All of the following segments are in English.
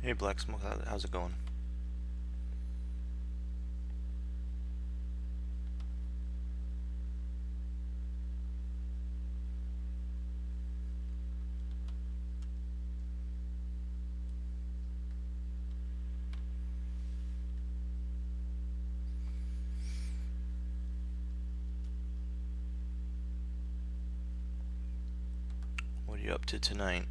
Hey Black Smoke, how's it going? What are you up to tonight?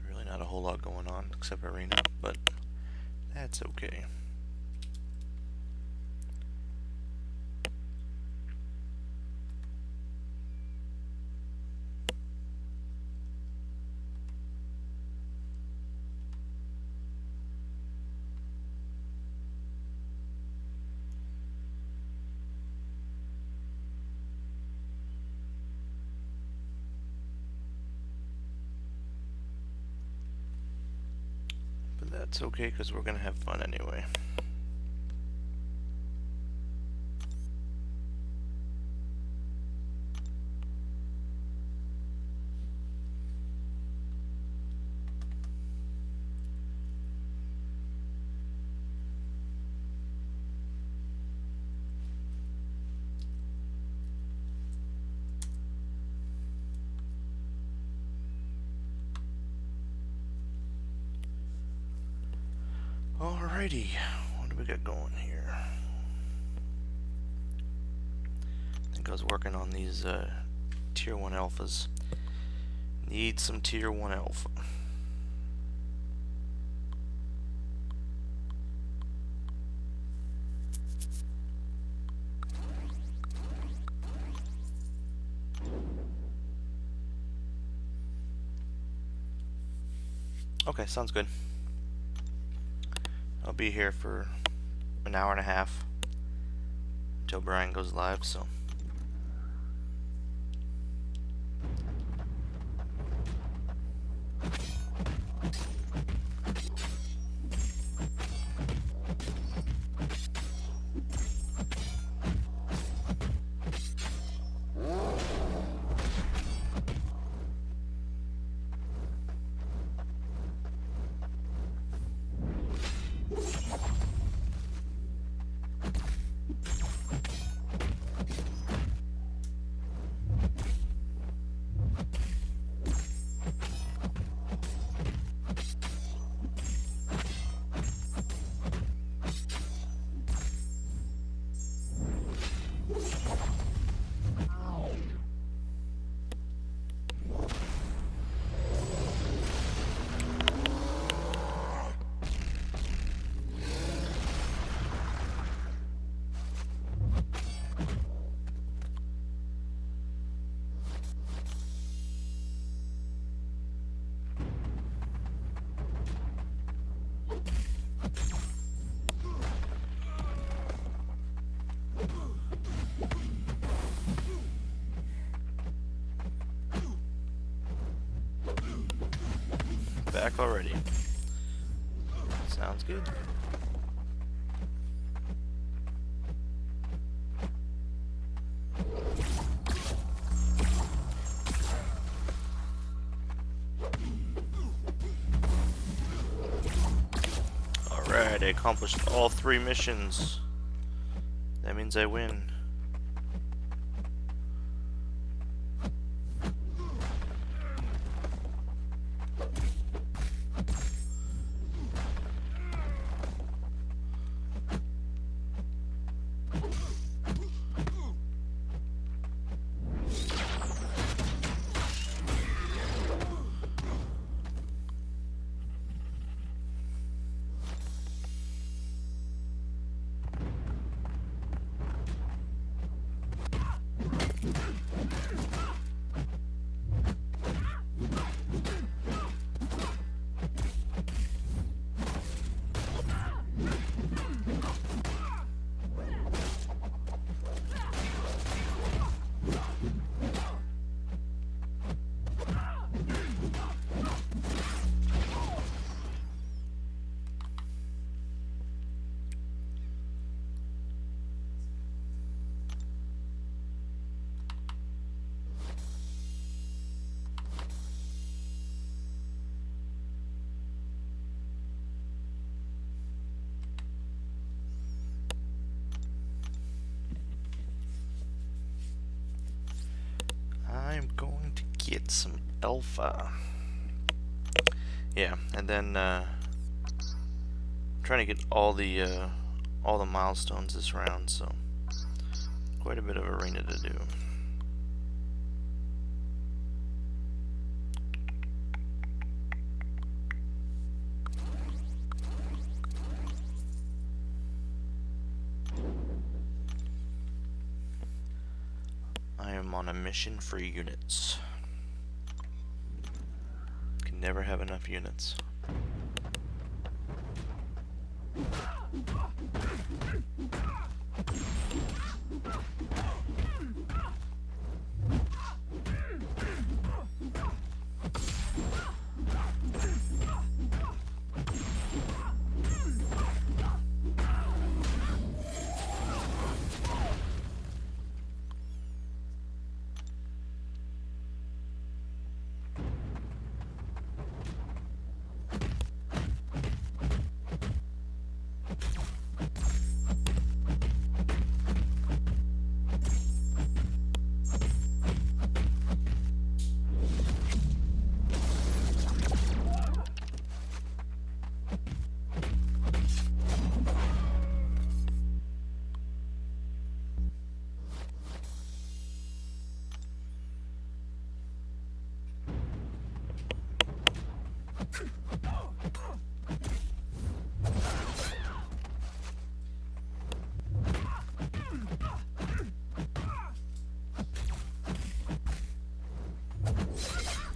Really not a whole lot going on except arena, but that's okay. But that's okay because we're gonna have fun anyway. Alrighty, what do we got going here? I think I was working on these tier 1 alphas. Need some tier 1 alpha. Okay, sounds good. I'll be here for an hour and a half until Brian goes live, so. Back already. Sounds good. Alright, I accomplished all 3 missions. That means I win. I'm going to get some alpha. Yeah, and then trying to get all the milestones this round, so quite a bit of arena to do. I am on a mission for units. Can never have enough units.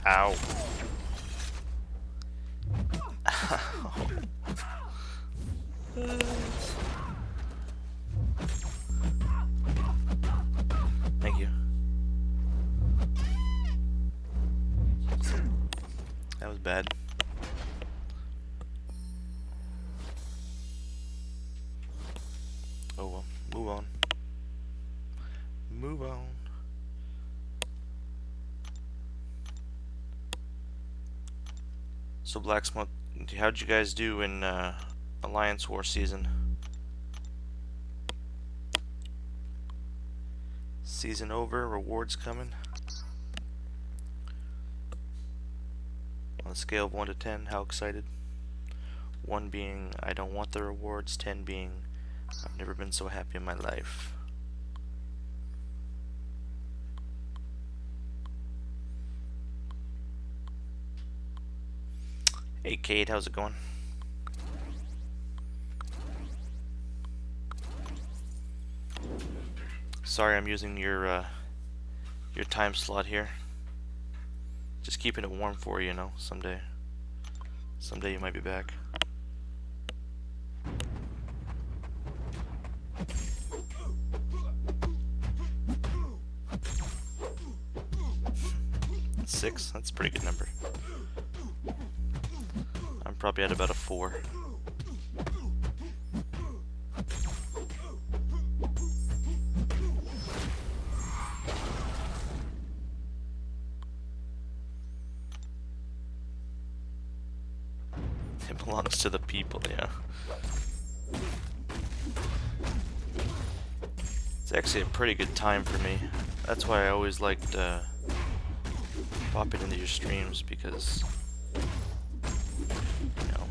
Ow. Thank you. That was bad. Oh well, move on. Move on. So Blacksmith, how'd you guys do in Alliance War season? Season over, rewards coming. On a scale of 1 to 10, how excited? 1 being I don't want the rewards, 10 being I've never been so happy in my life. Hey Cade, how's it going? Sorry I'm using your time slot here. Just keeping it warm for you, you know, someday. Someday you might be back. Six? That's a pretty good number. I'm probably at about a 4. It belongs to the people, yeah. It's actually a pretty good time for me. That's why I always liked popping into your streams, because, you know,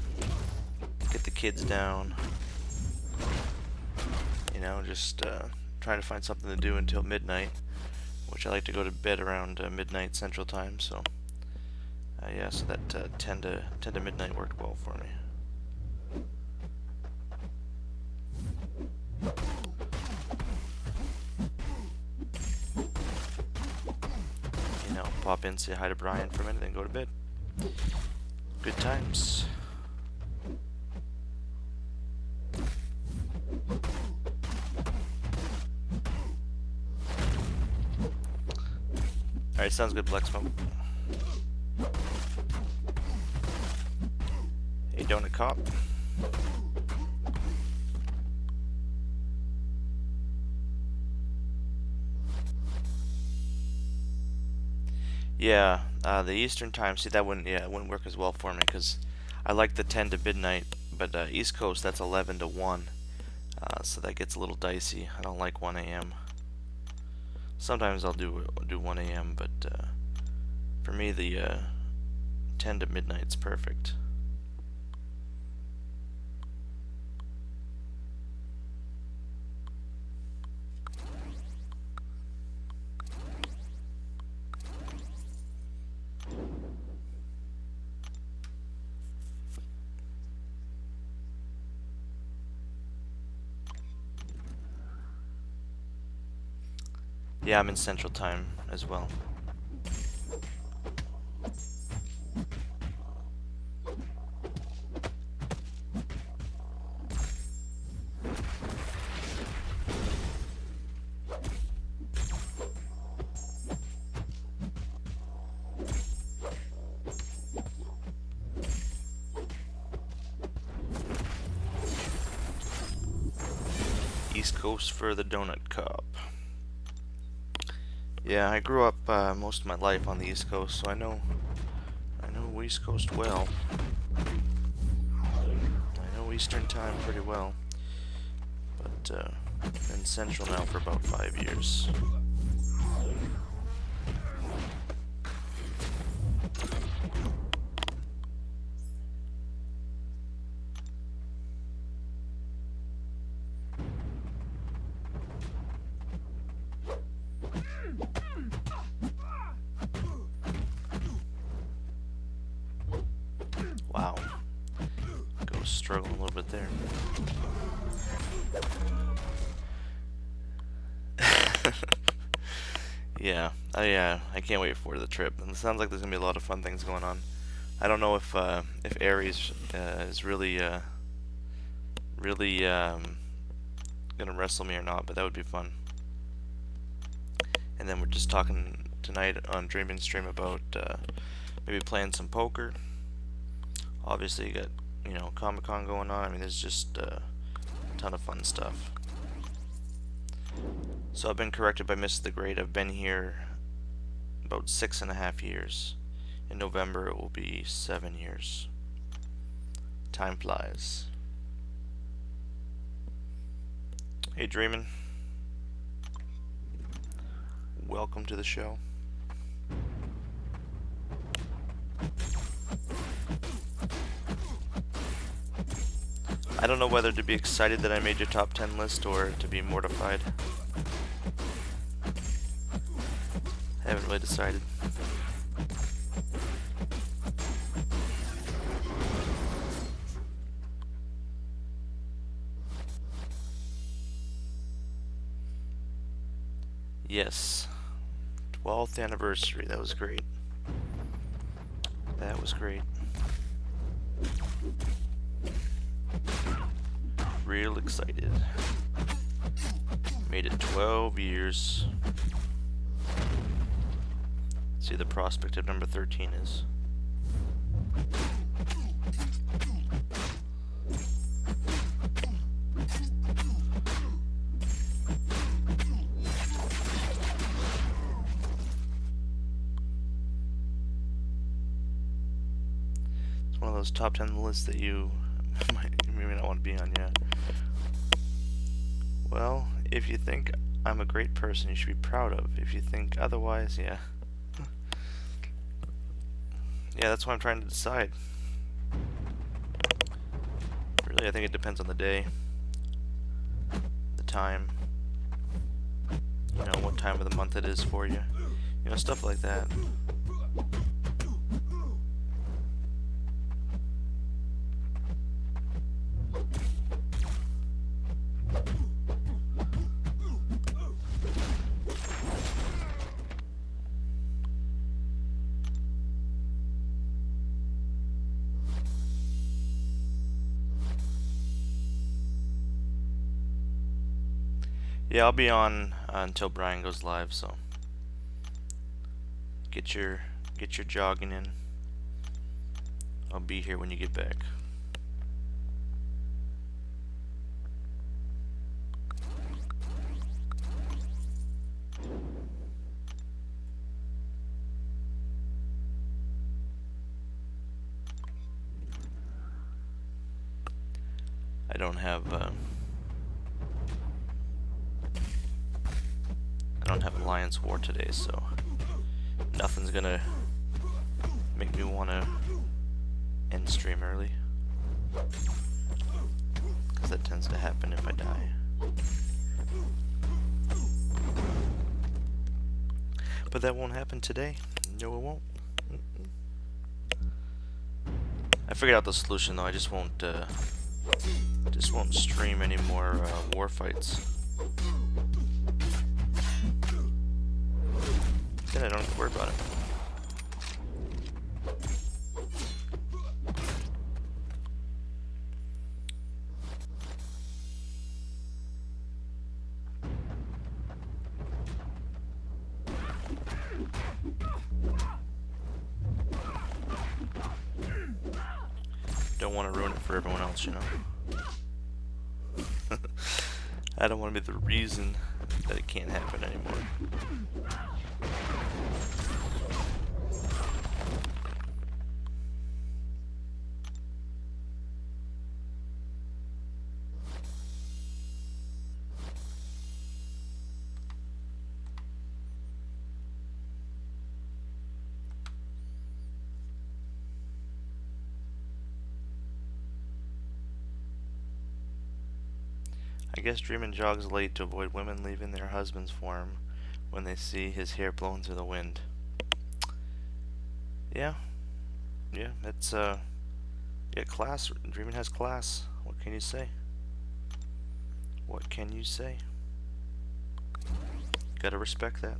get the kids down, you know, just trying to find something to do until midnight, which I like to go to bed around midnight Central Time, so yeah, so that 10 to midnight worked well for me. You know, pop in, say hi to Brian for a minute, then go to bed. Good times. Alright, sounds good, Black Smoke. Hey, Donut Cop. Yeah, the Eastern time, see that wouldn't, yeah, it wouldn't work as well for me, because I like the 10 to midnight, but East Coast, that's 11 to 1, so that gets a little dicey. I don't like 1 a.m. Sometimes I'll do 1 a.m., but for me the 10 to midnight's perfect. Yeah, I'm in Central Time as well. East Coast for the Donut Cup. Yeah, I grew up most of my life on the East Coast, so I know East Coast well. I know Eastern Time pretty well, but been Central now for about 5 years. Wow. Ghost struggling a little bit there. Yeah, I can't wait for the trip. And it sounds like there's gonna be a lot of fun things going on. I don't know if Ares is really gonna wrestle me or not, but that would be fun. And then we're just talking tonight on Dreaming Stream about maybe playing some poker. Obviously, you got Comic-Con going on. I mean, there's just a ton of fun stuff. So I've been corrected by Mr. the Great. I've been here about 6.5 years. In November it will be 7 years. Time flies. Hey Dreamin'. Welcome to the show. I don't know whether to be excited that I made your top 10 list or to be mortified. I haven't really decided. Yes. 12th anniversary. That was great. That was great. Real excited. Made it 12 years. Let's see the prospect of number 13 is. It's one of those top 10 lists that you maybe not want to be on yet. Well, if you think I'm a great person, you should be proud of. If you think otherwise, yeah. Yeah, that's what I'm trying to decide. Really, I think it depends on the day, the time, what time of the month it is for you. Stuff like that. Yeah, I'll be on until Brian goes live, so get your jogging in. I'll be here when you get back. I don't don't have Alliance War today, so nothing's gonna make me wanna end stream early, because that tends to happen if I die. But that won't happen today. No, it won't. I figured out the solution though. I just won't stream any more war fights. Then I don't have to worry about it. Don't want to ruin it for everyone else, you know. I don't want to be the reason that it can't happen anymore. I guess Dreamin' jogs late to avoid women leaving their husbands for him when they see his hair blown to the wind. Yeah. Yeah, it's, yeah, class. Dreamin' has class. What can you say? What can you say? Gotta respect that.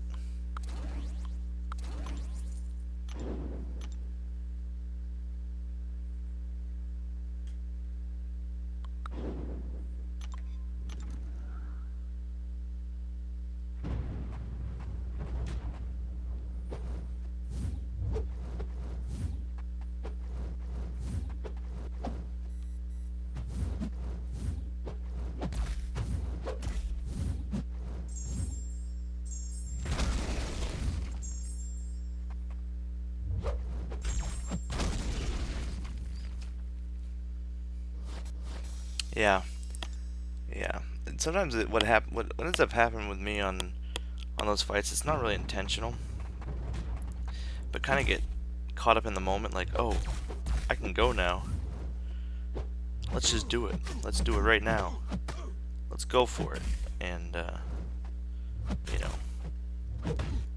Yeah, yeah. And sometimes what ends up happening with me on those fights, it's not really intentional, but kind of get caught up in the moment, like, oh, I can go now. Let's just do it. Let's do it right now. Let's go for it. And you know,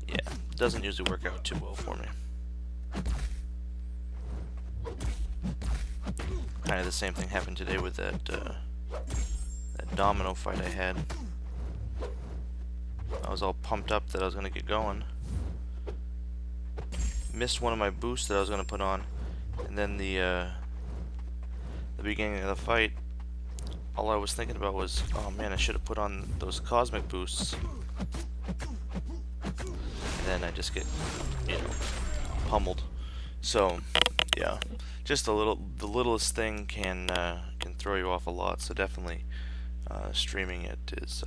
yeah, it doesn't usually work out too well for me. Kind of the same thing happened today with that domino fight I had. I was all pumped up that I was gonna get going. Missed one of my boosts that I was gonna put on, and then the beginning of the fight, all I was thinking about was, oh man, I should have put on those cosmic boosts. And then I just get, you know, pummeled. So, yeah, just the littlest thing can throw you off a lot. So definitely, streaming it is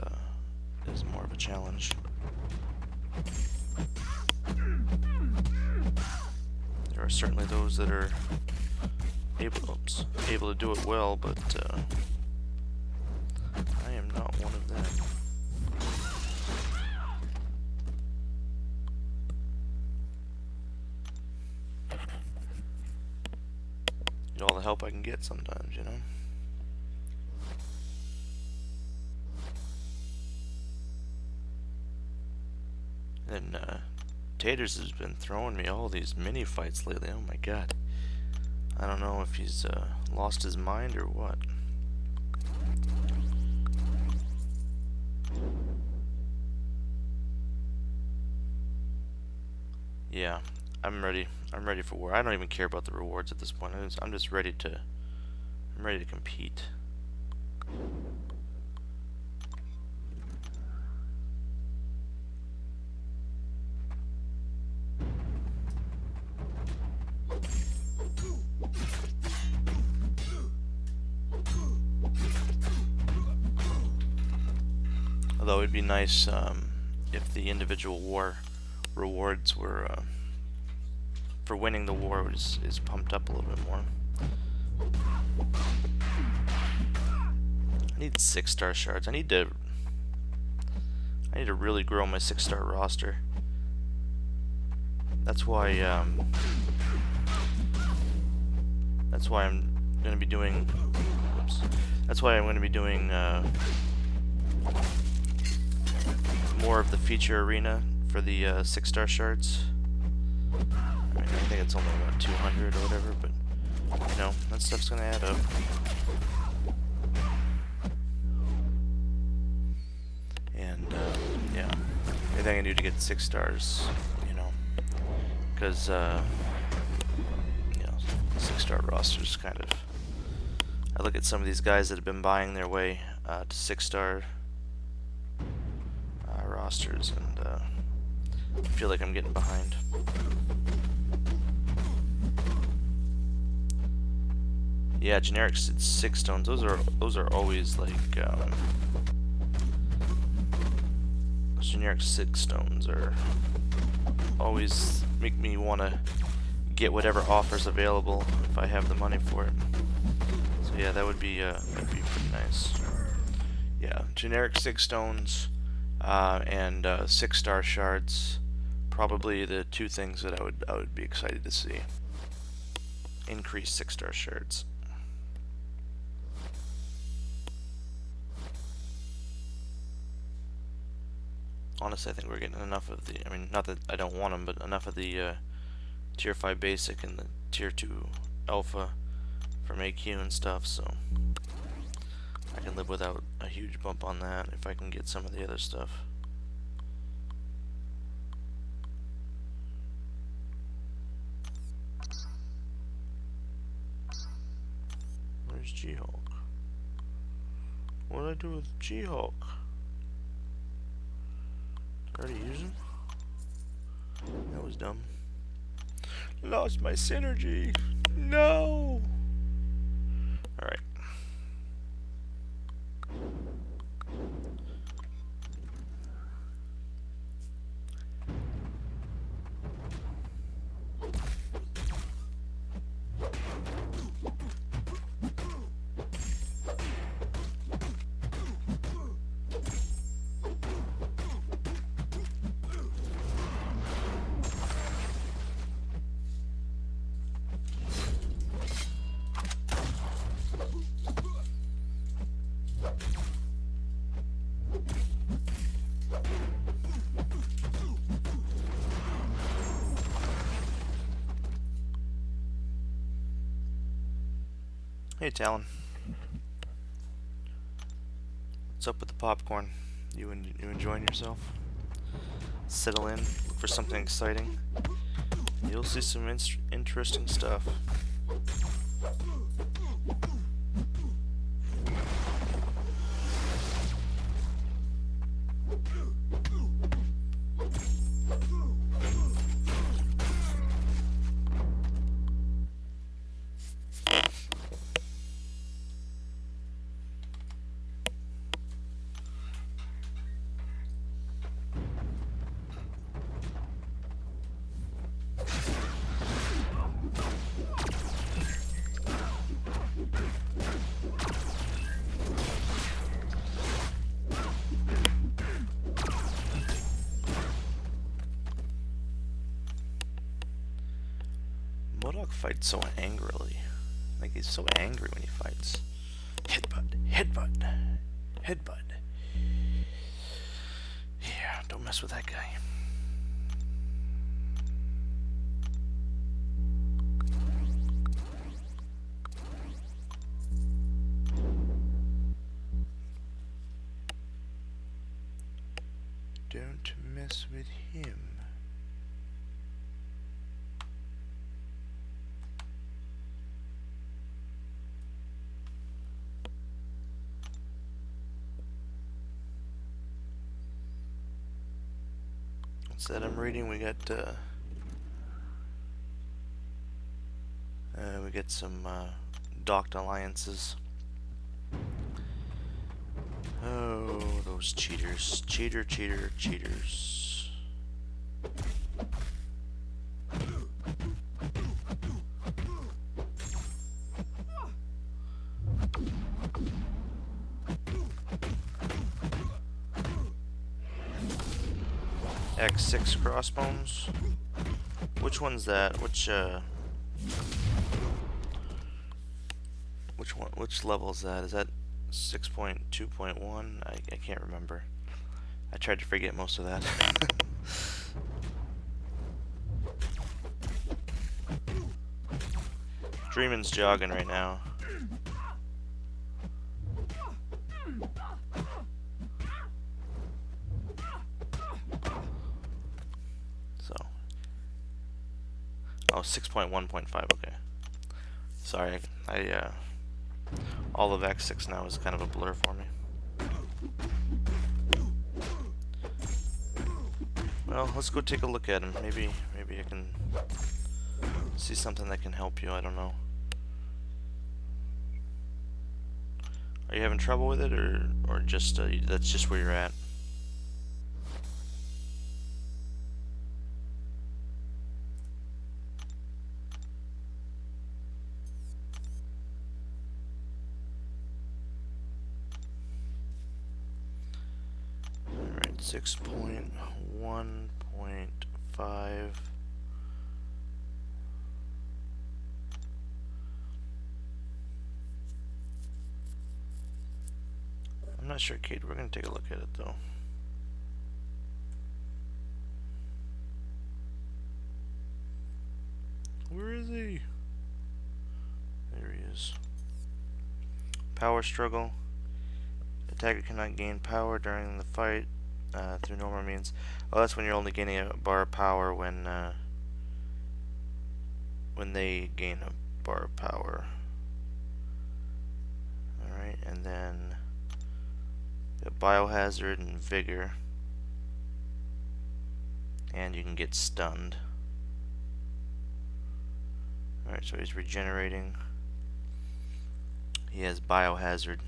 more of a challenge. There are certainly those that are able to do it well, but I am not one of them. Need all the help I can get sometimes, you know. And Taters has been throwing me all these mini fights lately. Oh my god. I don't know if he's lost his mind or what. Yeah, I'm ready. I'm ready for war. I don't even care about the rewards at this point. I'm just ready to. I'm ready to compete. Although it'd be nice if the individual war rewards were for winning the war is pumped up a little bit more. I need 6-star shards. I need I need to really grow my 6-star roster. That's why I'm going to be doing. Whoops. That's why I'm going to be doing more of the feature arena for the 6-star shards. I mean, I think it's only about 200 or whatever, but you know, that stuff's going to add up. And yeah, anything I can do to get 6 stars, you know, because you know, 6-star rosters kind of. I look at some of these guys that have been buying their way to 6-star rosters, and I feel like I'm getting behind. Yeah, generic 6 stones. Those are always like those generic 6 stones are always make me want to get whatever offers available if I have the money for it. So yeah, that'd be pretty nice. Yeah, generic 6 stones and 6-star shards, probably the two things that I would be excited to see. Increased 6-star shards. Honestly, I think we're getting enough of the. I mean, not that I don't want them, but enough of the tier 5 basic and the tier 2 alpha from AQ and stuff. So I can live without a huge bump on that if I can get some of the other stuff. Where's G-Hulk? What did I do with G-Hulk? Already use him? That was dumb. Lost my synergy. No. Alright. Hey Talon. What's up with the popcorn? You enjoying yourself? Settle in, look for something exciting. You'll see some interesting stuff. MODOK fights so angrily. Like, he's so angry when he fights. Headbutt, headbutt, headbutt. Yeah, don't mess with that guy. Don't mess with him. What's that I'm reading? We got some docked alliances. Oh, those cheaters. Cheater, cheater, cheaters. X6 crossbones. Which one's that? Which one? Which level is that? Is that 6.2.1? I can't remember. I tried to forget most of that. Dreamin's jogging right now. So. Oh, 6.1.5, okay. Sorry, all of X6 now is kind of a blur for me. Well, let's go take a look at him. Maybe I can see something that can help you, I don't know. Are you having trouble with it, or just, that's just where you're at? Alright, 6.1.5. I'm not sure, Kate. We're gonna take a look at it, though. Where is he? There he is. Power struggle. Attacker cannot gain power during the fight through normal means. Oh, that's when you're only gaining a bar of power when they gain a bar of power. Alright, and then biohazard and vigor. And you can get stunned. Alright, so he's regenerating. He has biohazard.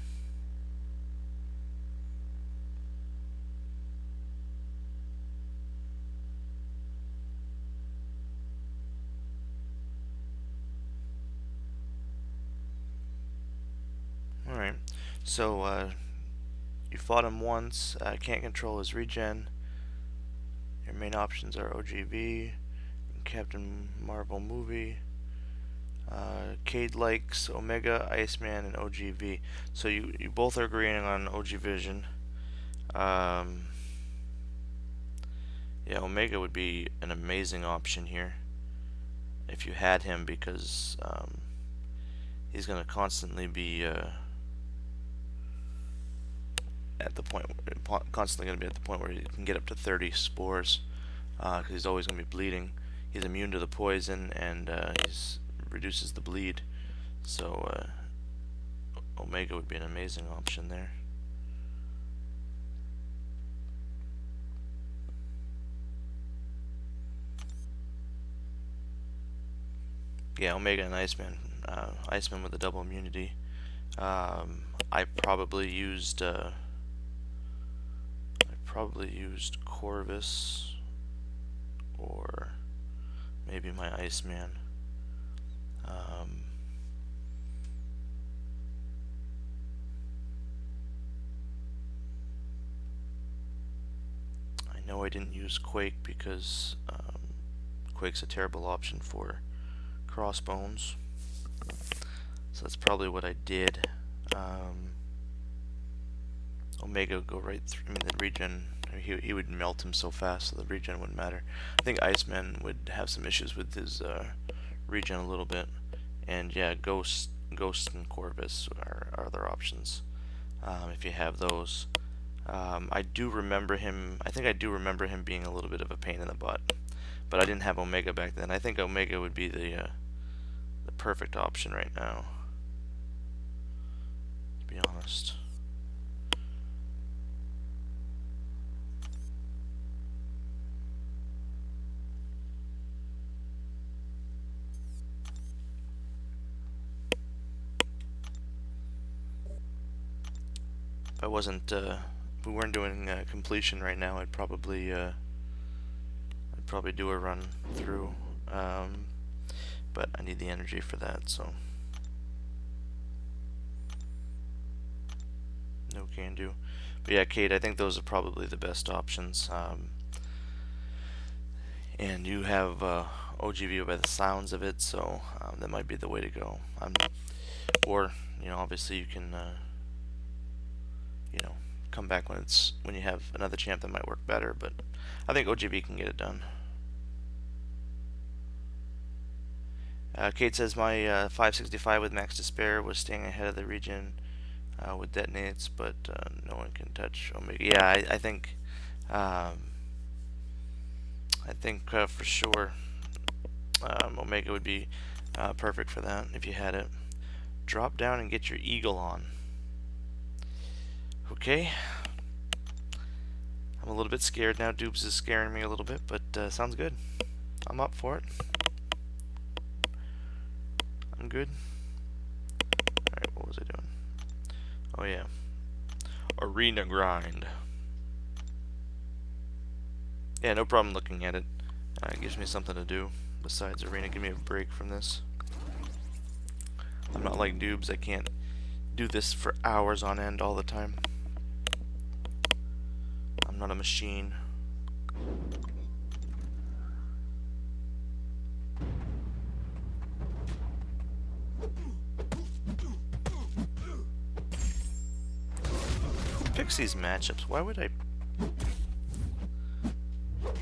Alright, so you fought him once, can't control his regen. Your main options are OGV, Captain Marvel movie. Cade likes Omega, Iceman, and OGV. So you both are agreeing on OG Vision. Yeah, Omega would be an amazing option here if you had him, because he's going to constantly be at the point where he can get up to 30 spores, because he's always going to be bleeding. He's immune to the poison, and he's reduces the bleed. So Omega would be an amazing option there. Yeah, Omega and Iceman. Iceman with a double immunity. I probably used Corvus, or maybe my Iceman. I know I didn't use Quake because Quake's a terrible option for crossbones, so that's probably what I did. Omega would go right through. I mean, the regen, he would melt him so fast, so the regen wouldn't matter. I think Iceman would have some issues with his regen a little bit, and yeah, Ghost and Corvus are other options if you have those. I do remember him. I think I do remember him being a little bit of a pain in the butt, but I didn't have Omega back then. I think Omega would be the perfect option right now, to be honest. If I wasn't, if we weren't doing completion right now, I'd probably do a run through. But I need the energy for that, so no can do. But yeah, Kate, I think those are probably the best options. and you have OGV by the sounds of it, so that might be the way to go. Or obviously you can come back when you have another champ that might work better, but I think OGV can get it done. Kate says my 565 with max despair was staying ahead of the region with detonates, but no one can touch Omega. Yeah, I think for sure Omega would be perfect for that if you had it. Drop down and get your eagle on. Okay. I'm a little bit scared now. Dupes is scaring me a little bit, but sounds good. I'm up for it. I'm good. Alright, what was I doing? Oh yeah. Arena grind. Yeah, no problem looking at it. It gives me something to do besides arena. Give me a break from this. I'm not like Dubes. I can't do this for hours on end all the time. I'm not a machine. Who picks these matchups? Why would I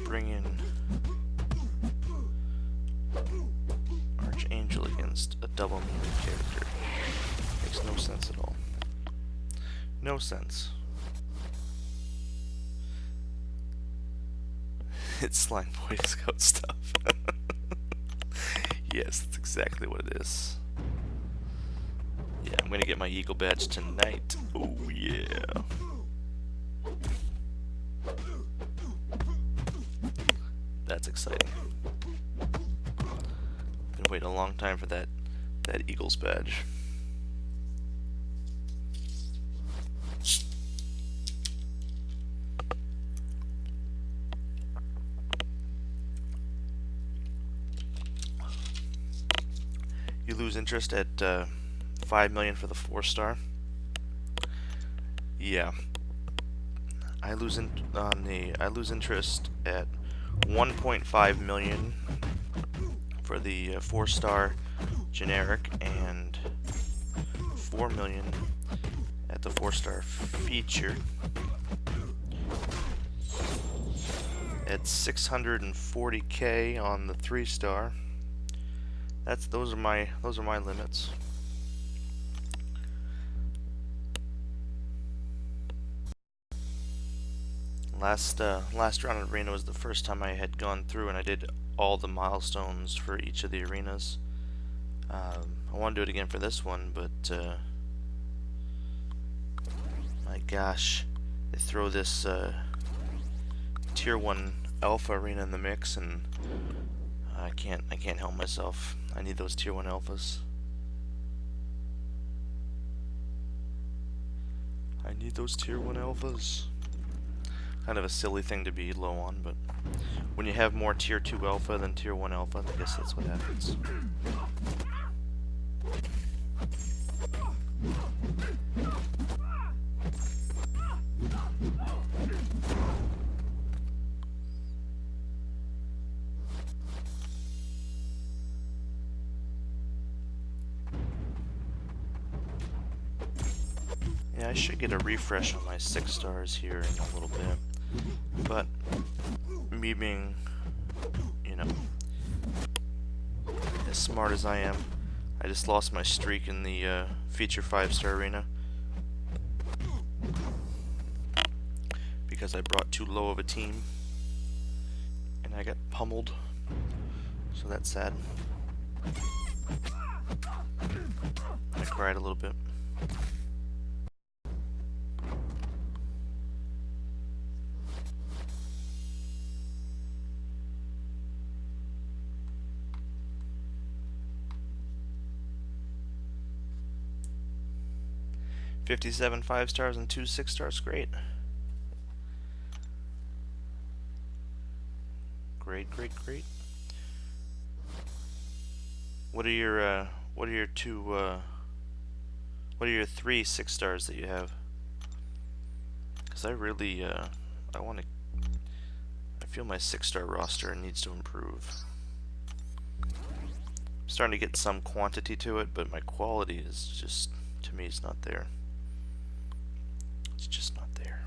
bring in Archangel against a double mutant character? Makes no sense at all. No sense. It's Slime Boy Scout stuff. Yes, that's exactly what it is. Yeah, I'm gonna get my Eagle badge tonight. Oh yeah. That's exciting. Been waiting a long time for that Eagles badge. You lose interest at 5 million for the 4-star. Yeah, I lose interest at 1.5 million for the 4-star generic and 4 million at the 4-star feature. At 640k on the 3-star. Those are my limits. Last round of arena was the first time I had gone through and I did all the milestones for each of the arenas. I want to do it again for this one, but my gosh, they throw this tier 1 alpha arena in the mix, and I can't help myself. I need those tier 1 alphas. I need those tier 1 alphas. Kind of a silly thing to be low on, but when you have more tier 2 alpha than tier 1 alpha, I guess that's what happens. Yeah, I should get a refresh on my 6 stars here in a little bit. But me being, as smart as I am, I just lost my streak in the feature 5-star arena because I brought too low of a team and I got pummeled. So that's sad. I cried a little bit. $57 5-stars and 2 6-stars, great. Great. What are your 3 6-stars that you have? Because I really I I feel my 6-star roster needs to improve. I'm starting to get some quantity to it, but my quality is just, to me, it's not there. It's just not there.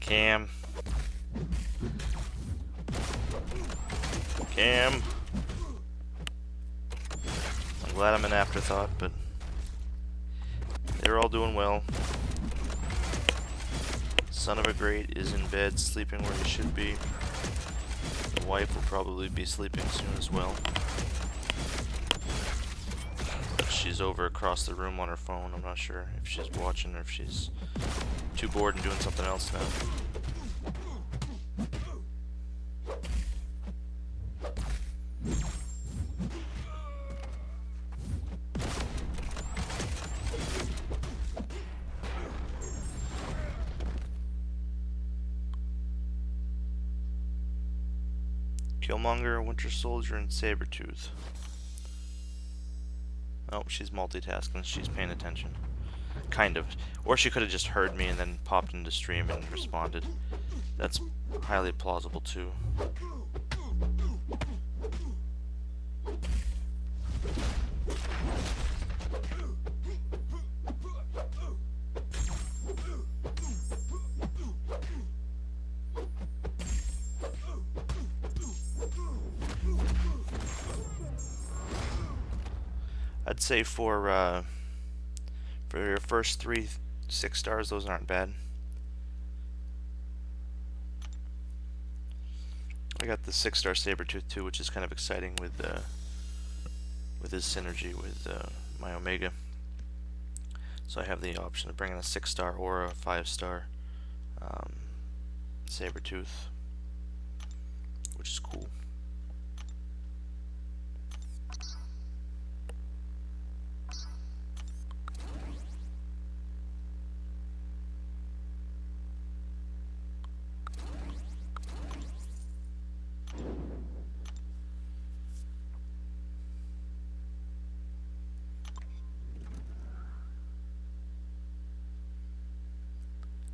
Cam. Cam. I'm glad I'm an afterthought, but they're all doing well. Son of a great is in bed, sleeping where he should be. The wife will probably be sleeping soon as well. She's over across the room on her phone. I'm not sure if she's watching or if she's too bored and doing something else now. Killmonger, Winter Soldier, and Sabretooth. Oh, she's multitasking. She's paying attention. Kind of. Or she could have just heard me and then popped into stream and responded. That's highly plausible too. I'd say for your first 3 6 stars, those aren't bad. I got the 6-star Sabretooth too, which is kind of exciting with his synergy with my Omega. So I have the option of bringing a 6-star or a 5-star Sabretooth, which is cool.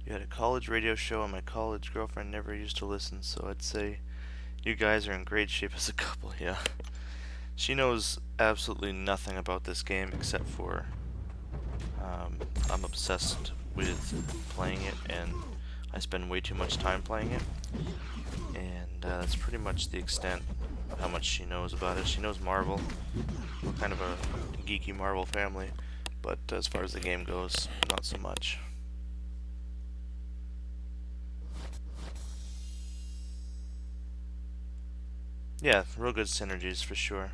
You had a college radio show and my college girlfriend never used to listen, so I'd say you guys are in great shape as a couple, yeah. She knows absolutely nothing about this game except for I'm obsessed with playing it and I spend way too much time playing it, and that's pretty much the extent of how much she knows about it. She knows Marvel. We're kind of a geeky Marvel family, but as far as the game goes, not so much. Yeah, real good synergies for sure.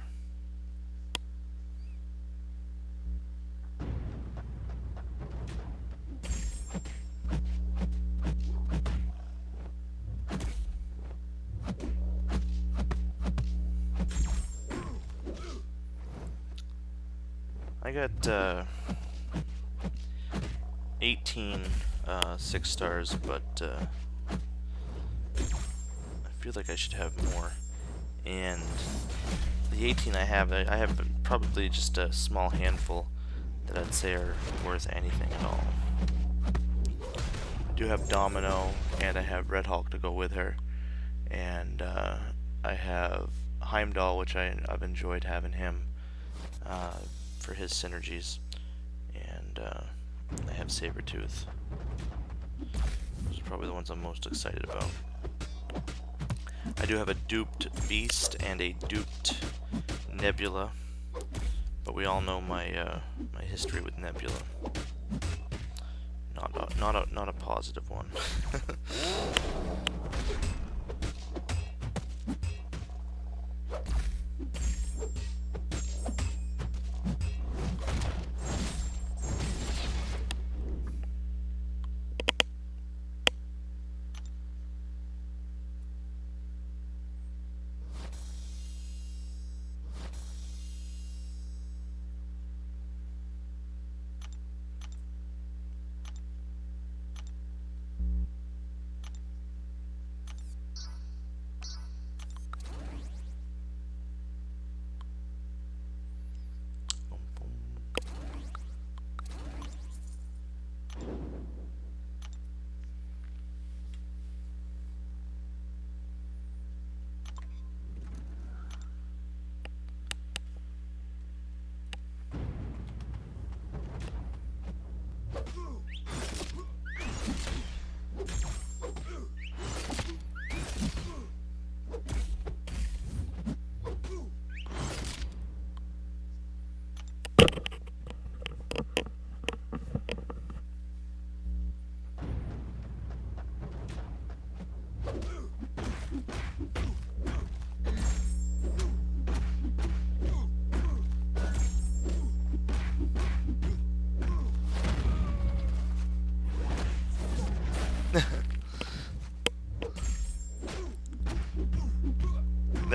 I got 18 6 stars, but I feel like I should have more. And the 18 I have probably just a small handful that I'd say are worth anything at all. I do have Domino, and I have Red Hulk to go with her, and I have Heimdall, which I've enjoyed having him for his synergies, and I have Sabretooth. Those are probably the ones I'm most excited about. I do have a duped Beast and a duped Nebula, but we all know my my history with Nebula. Not a positive one.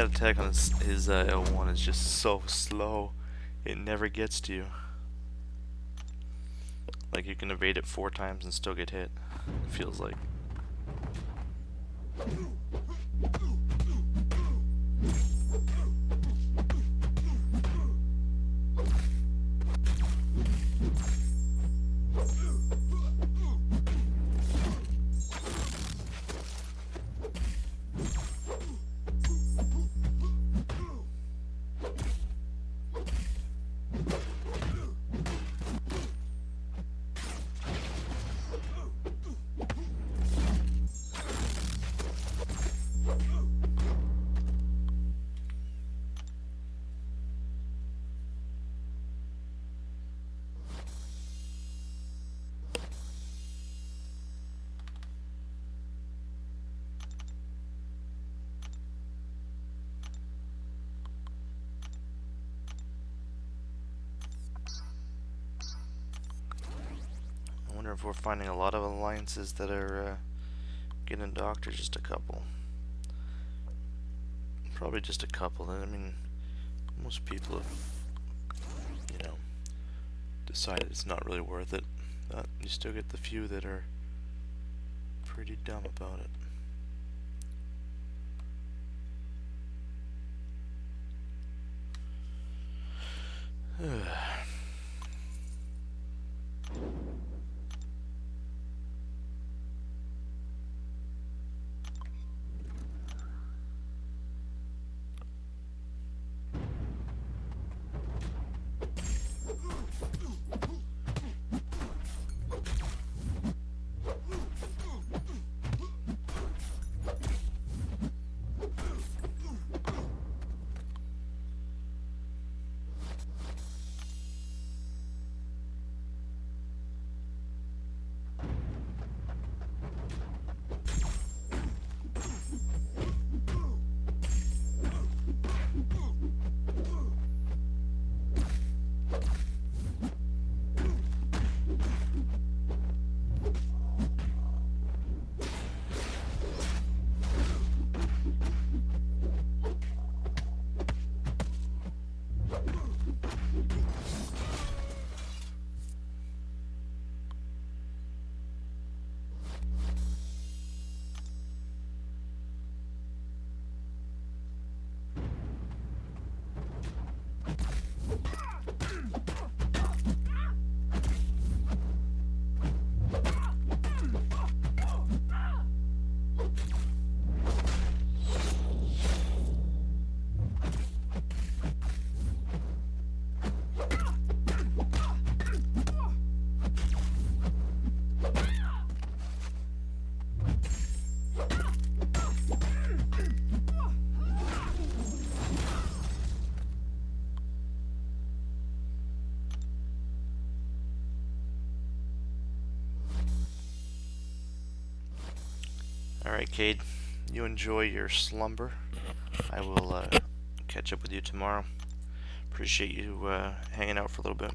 that attack on his L1 is just so slow. It never gets to you. Like you can evade it 4 times and still get hit. It feels like. I wonder if we're finding a lot of alliances that are getting docked, or just a couple. Probably just a couple. I mean, most people have, you know, decided it's not really worth it. But you still get the few that are pretty dumb about it. Alright, Cade, you enjoy your slumber. I will catch up with you tomorrow. Appreciate you hanging out for a little bit.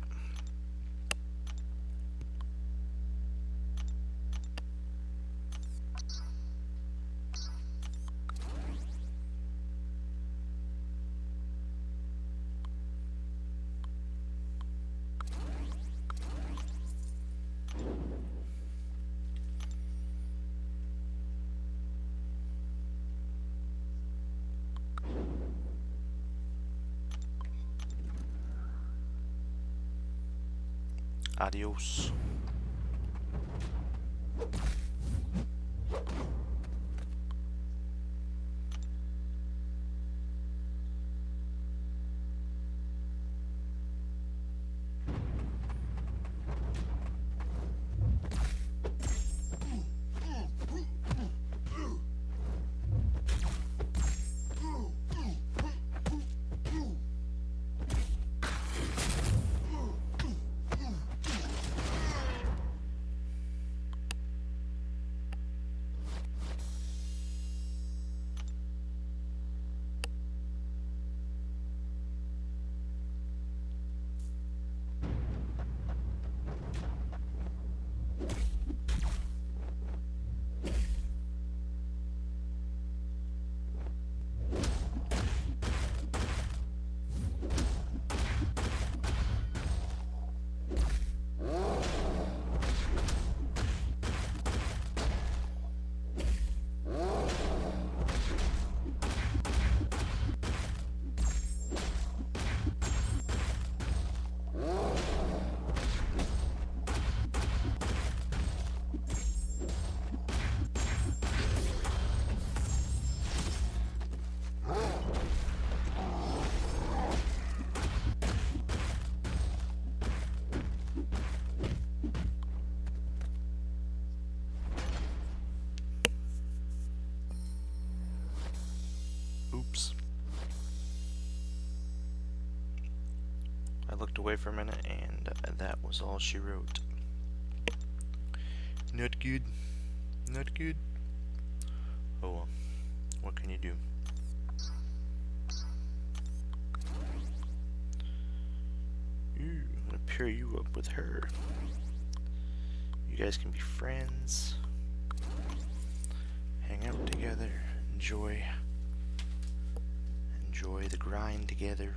Adios. Oops. I looked away for a minute and that was all she wrote. Not good. Not good. Oh well. What can you do? Ooh, I'm gonna pair you up with her. You guys can be friends. Hang out together. Enjoy the grind together.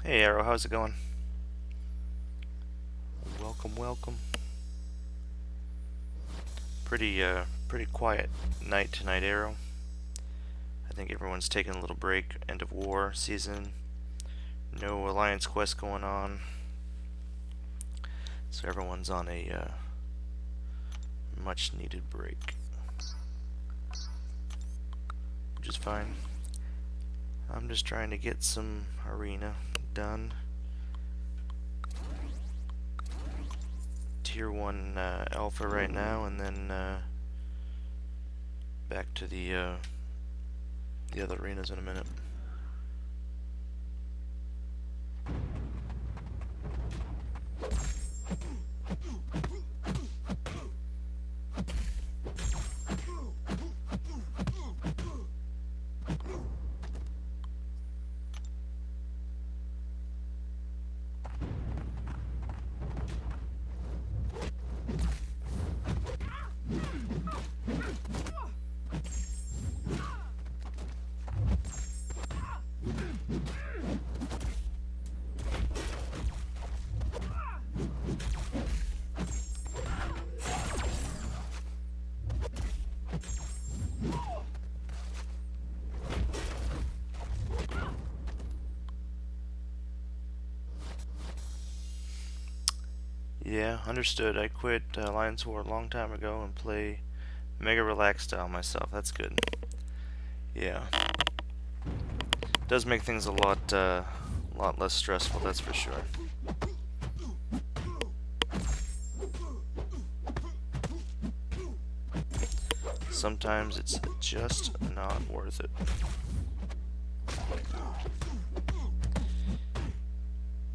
Hey Arrow, how's it going? Welcome, welcome. Pretty quiet night tonight, Arrow. I think everyone's taking a little break. End of war season. No Alliance quest going on. So everyone's on a much needed break. Which is fine. I'm just trying to get some arena done. Tier 1 alpha right now, and then back to the other arenas in a minute. Yeah, understood. I quit Alliance War a long time ago and play Mega Relax style myself. That's good. Yeah. Does make things a lot less stressful, that's for sure. Sometimes it's just not worth it.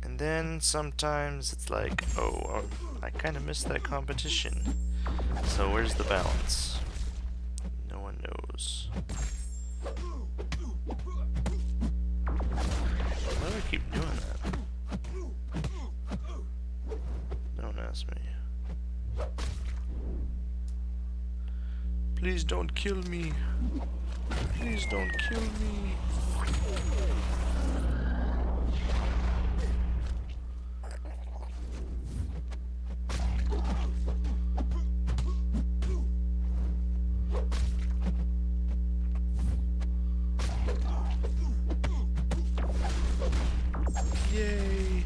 And then sometimes it's like, oh, I kind of missed that competition. So where's the balance? No one knows. Why do I keep doing that? Don't ask me. Please don't kill me. Please don't kill me. Yay.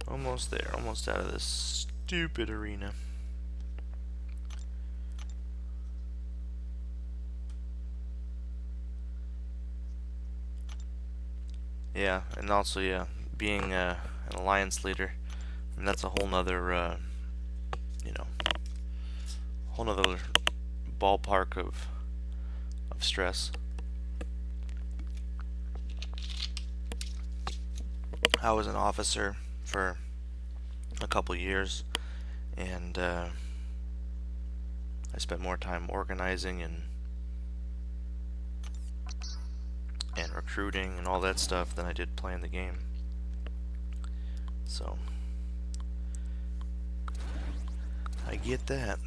Almost there, almost out of this stupid arena. Yeah, and also, yeah, being an alliance leader, and that's a whole nother, you know, whole nother ballpark of stress. I was an officer for a couple years, and I spent more time organizing and recruiting and all that stuff than I did playing the game. So I get that.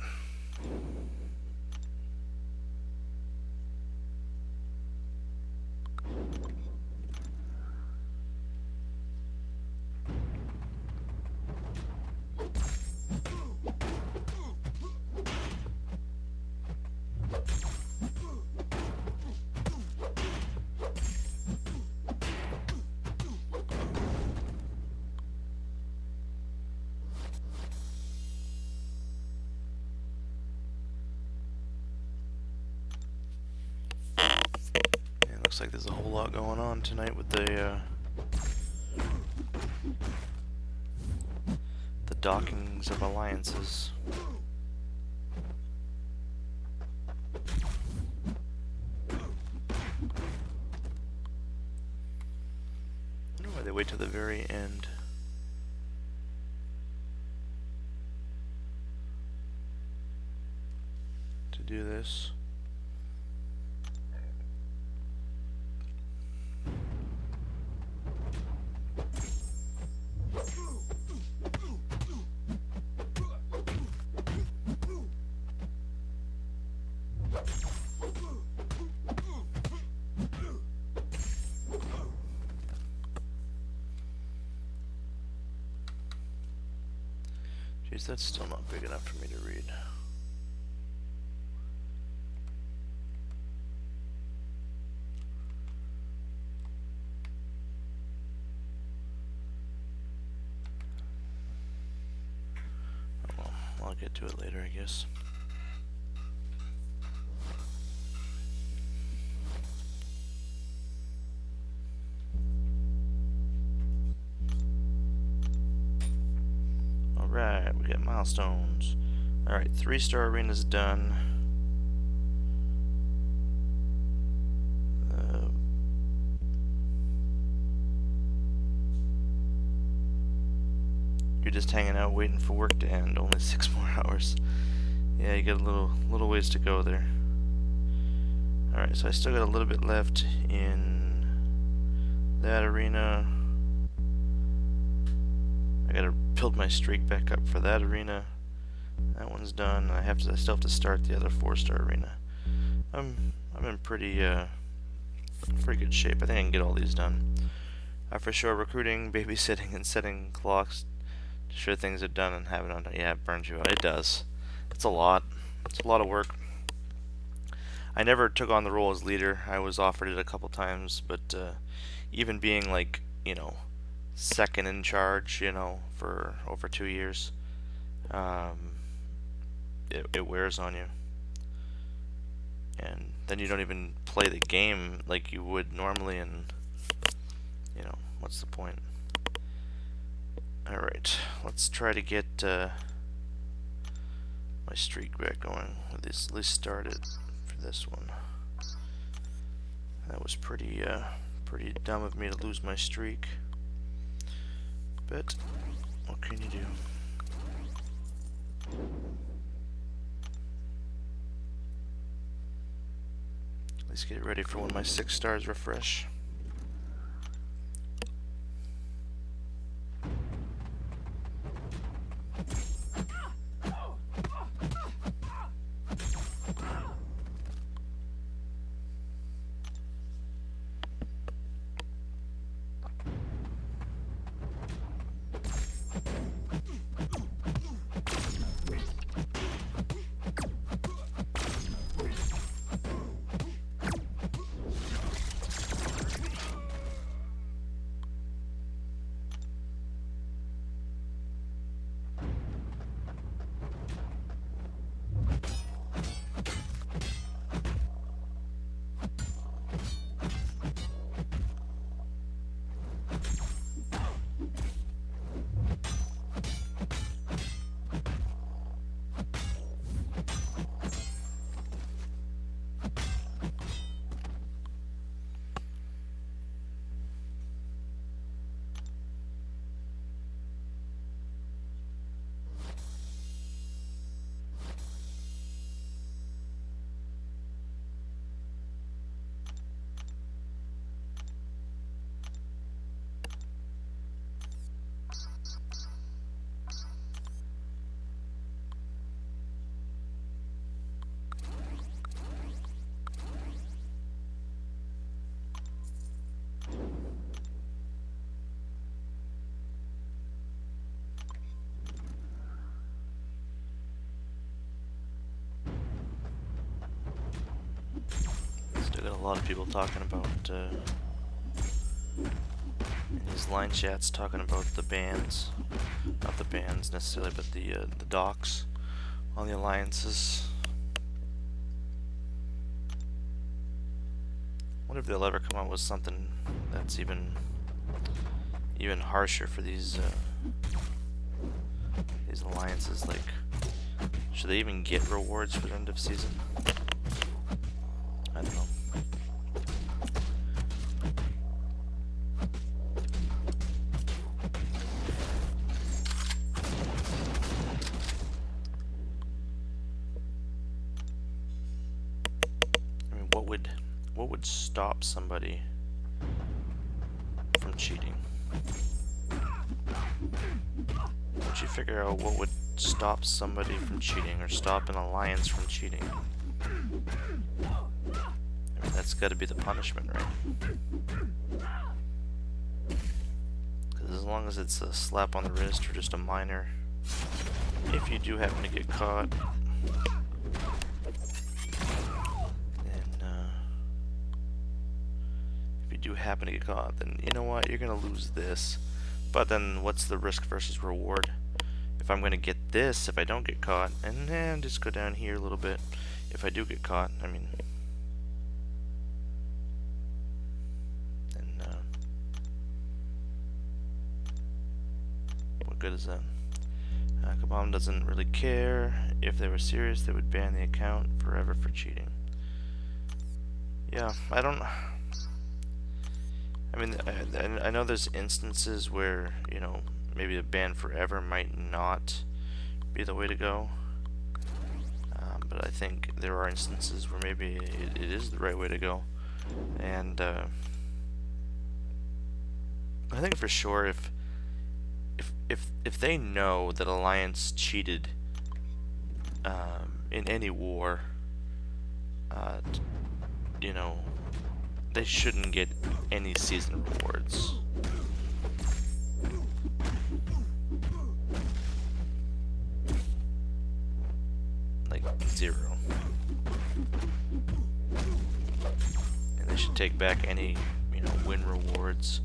It looks like there's a whole lot going on tonight with the dockings of alliances. I wonder why they wait till the very end. To do this. Jeez, that's still not big enough for me to read. Oh well, I'll get to it later, I guess. Alright, we got milestones. Alright, 3-star arena's done. You're just hanging out waiting for work to end. Only 6 more hours. Yeah, you got a little ways to go there. Alright, so I still got a little bit left in that arena. I gotta build my streak back up for that arena. That one's done. I still have to start the other 4-star arena. I'm in pretty good shape. I think I can get all these done. For sure, recruiting, babysitting, and setting clocks to sure things are done and have it on. Yeah, it burns you out. It does. It's a lot. It's a lot of work. I never took on the role as leader. I was offered it a couple times, but even being like, you know, second in charge, you know, for over 2 years, it wears on you. And then you don't even play the game like you would normally, and, you know, what's the point? Alright, let's try to get my streak back going. At least start it for this one. That was pretty dumb of me to lose my streak. But what can you do? At least get it ready for when my 6 stars refresh. a lot of people talking about in these line chats talking about the bans, not the bans necessarily, but the docks on the alliances. Wonder if they'll ever come out with something that's even harsher for these alliances. Like, should they even get rewards for the end of season? I don't know. I mean, what would stop somebody from cheating? Would you figure out what would stop somebody from cheating, or stop an alliance from cheating? I mean, that's got to be the punishment, right? Because as long as it's a slap on the wrist or just a minor, if you do happen to get caught, then you know what, you're gonna lose this. But then what's the risk versus reward? If I'm gonna get this if I don't get caught, and then just go down here a little bit if I do get caught, I mean, then what good is that? Kabam doesn't really care. If they were serious, they would ban the account forever for cheating. Yeah, I don't... I mean, I know there's instances where, you know, maybe a ban forever might not be the way to go. But I think there are instances where maybe it is the right way to go. And I think for sure if they know that Alliance cheated in any war, you know, they shouldn't get any season rewards. Like 0. And they should take back any, you know, win rewards.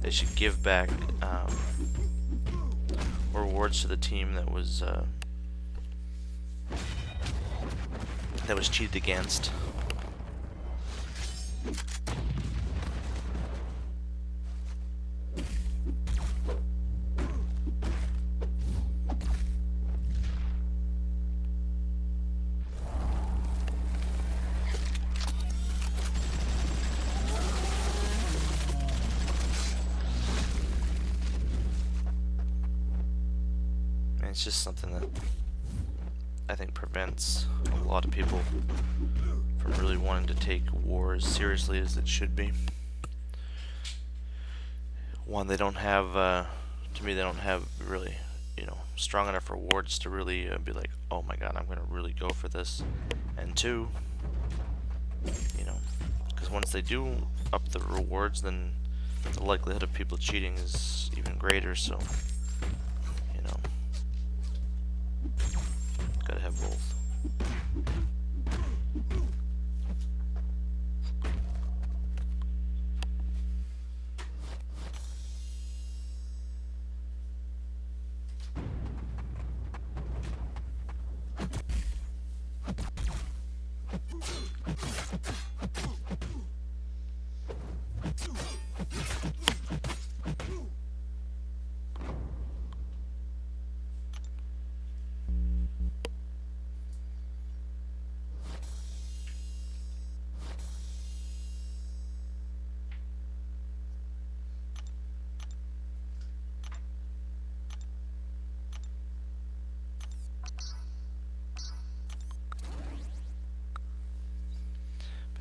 They should give back rewards to the team that was cheated against. It's just something that I think prevents a lot of people from really wanting to take war as seriously as it should be. One, they don't have, to me, they don't have really, you know, strong enough rewards to really be like, oh my god, I'm going to really go for this. And 2, you know, because once they do up the rewards, then the likelihood of people cheating is even greater, so, you know, gotta have both.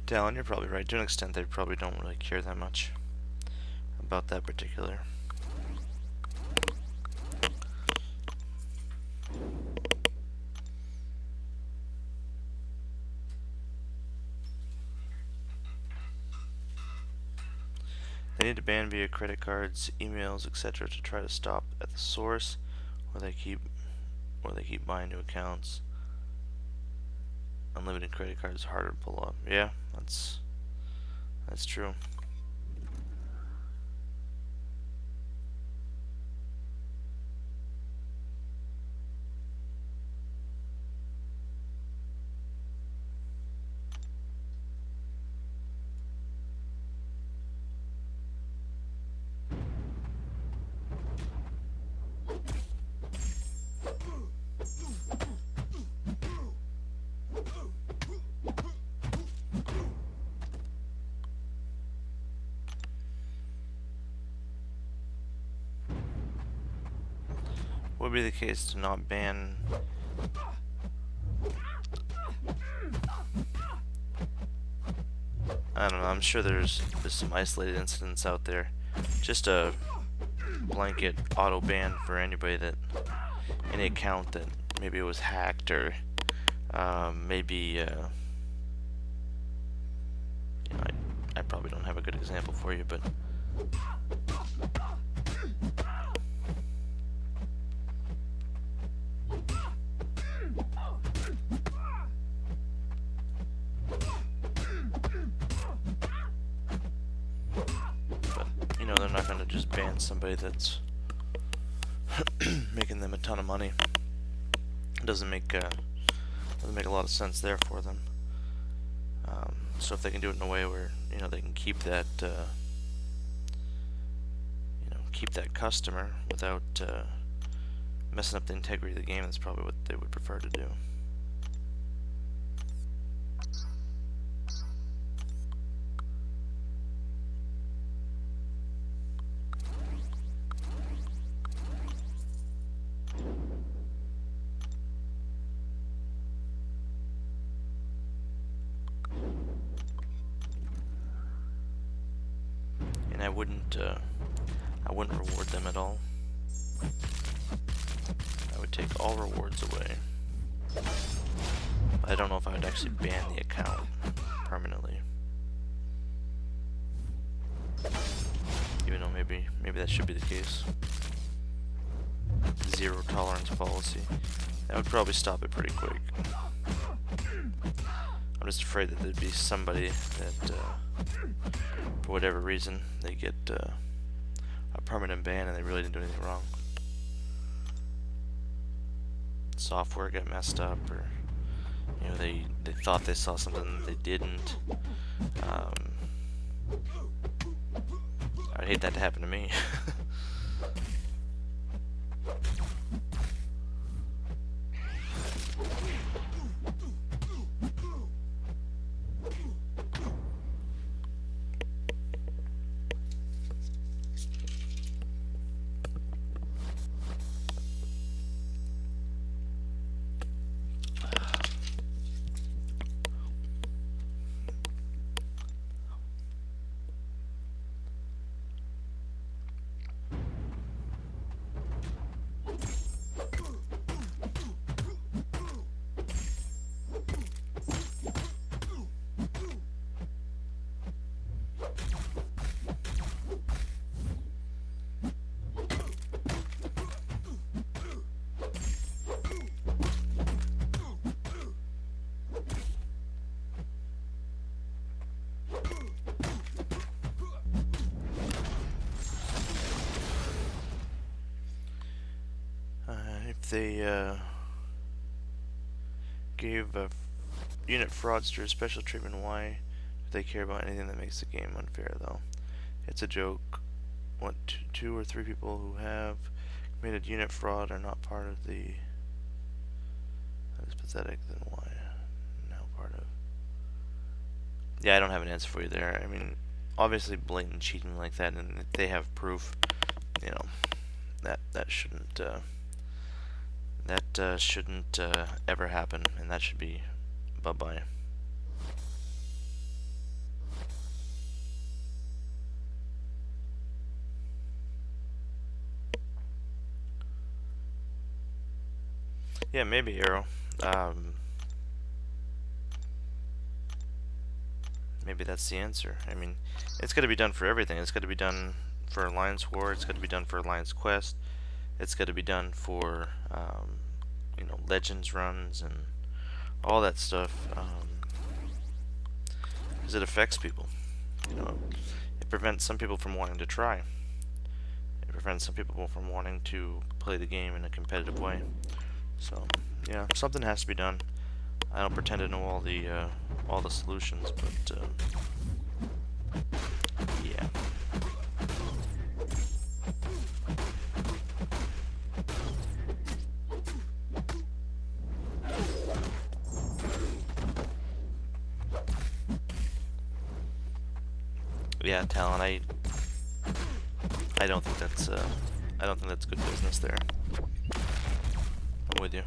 Dallin, you're probably right. To an extent, they probably don't really care that much about that particular. They need to ban via credit cards, emails, etc. to try to stop at the source, or they keep buying new accounts. Unlimited credit cards is harder to pull up. Yeah, that's That's true. What would be the case to not ban? I don't know. I'm sure there's some isolated incidents out there. Just a blanket auto ban for anybody that any account that maybe it was hacked or maybe you know, I probably don't have a good example for you, but you know, they're not going to just ban somebody that's making them a ton of money. It doesn't make a lot of sense there for them. So if they can do it in a way where, you know, they can keep that keep that customer without messing up the integrity of the game, that's probably what they would prefer to do. And I wouldn't reward them at all. I would take all rewards away. I don't know if I would actually ban the account permanently. Even though maybe that should be the case. Zero tolerance policy. That would probably stop it pretty quick. I'm just afraid that there'd be somebody that, for whatever reason, they get a permanent ban and they really didn't do anything wrong. Software got messed up, or you know, they thought they saw something that they didn't. I'd hate that to happen to me. If they gave unit fraudsters special treatment, why do they care about anything that makes the game unfair, though? It's a joke. What, two or three people who have committed unit fraud are not part of the... That is pathetic, then why now part of... Yeah, I don't have an answer for you there. I mean, obviously blatant cheating like that, and if they have proof, you know, that shouldn't... That shouldn't ever happen, and that should be bye-bye. Yeah, maybe, Arrow. Maybe that's the answer. I mean, it's got to be done for everything. It's got to be done for Alliance War. It's got to be done for Alliance Quest. It's got to be done for, you know, Legends runs and all that stuff. Because it affects people. You know, it prevents some people from wanting to try. It prevents some people from wanting to play the game in a competitive way. So, yeah, something has to be done. I don't pretend to know all the solutions, but yeah. Yeah, Talon, I don't think that's good business there. I'm with you.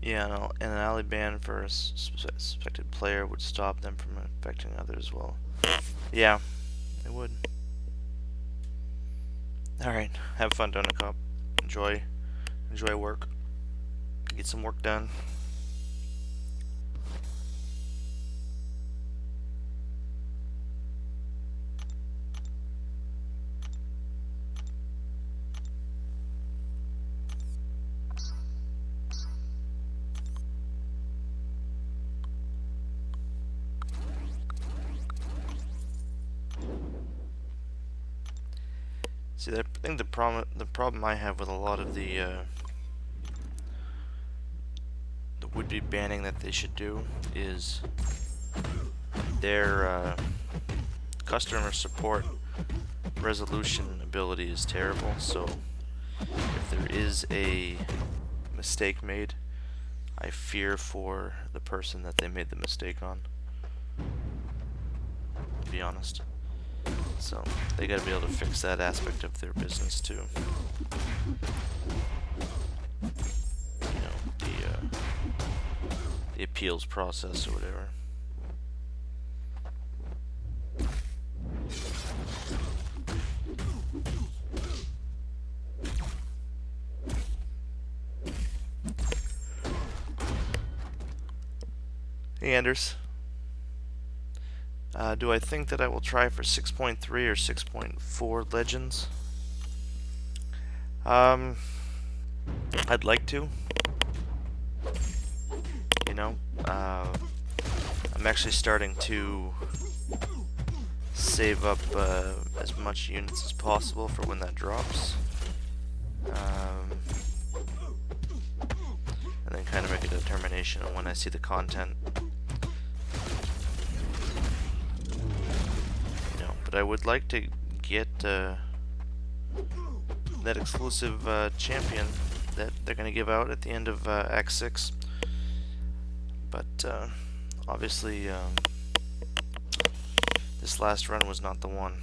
Yeah, no, and an ally ban for a suspected player would stop them from infecting others. Well, yeah, it would. All right, have fun, Donut Cop. Enjoy work. Get some work done. See, I think the problem I have with a lot of the would-be banning that they should do is their customer support resolution ability is terrible. So if there is a mistake made, I fear for the person that they made the mistake on, to be honest. So they gotta be able to fix that aspect of their business too. You know, the appeals process or whatever. Hey Anders, do I think that I will try for 6.3 or 6.4 Legends? I'd like to. You know, I'm actually starting to save up as much units as possible for when that drops. And then kind of make a determination on when I see the content. You know, but I would like to get that exclusive champion that they're going to give out at the end of Act 6. But obviously this last run was not the one.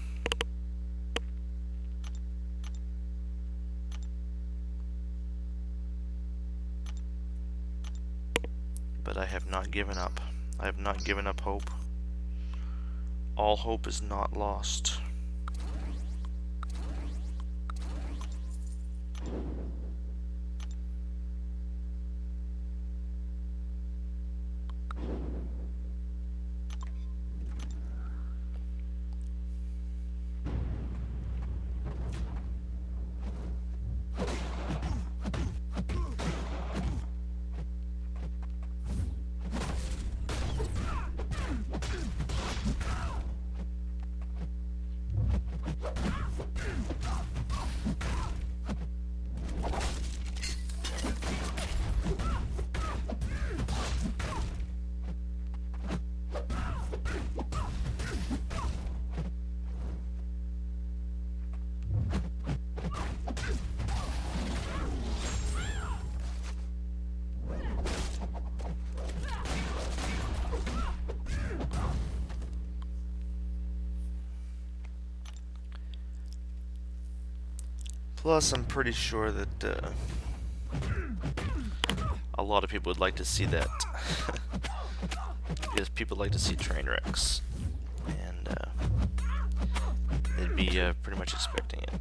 But I have not given up. I have not given up hope. All hope is not lost. Plus, I'm pretty sure that a lot of people would like to see that. Because people like to see train wrecks. And they'd be pretty much expecting it.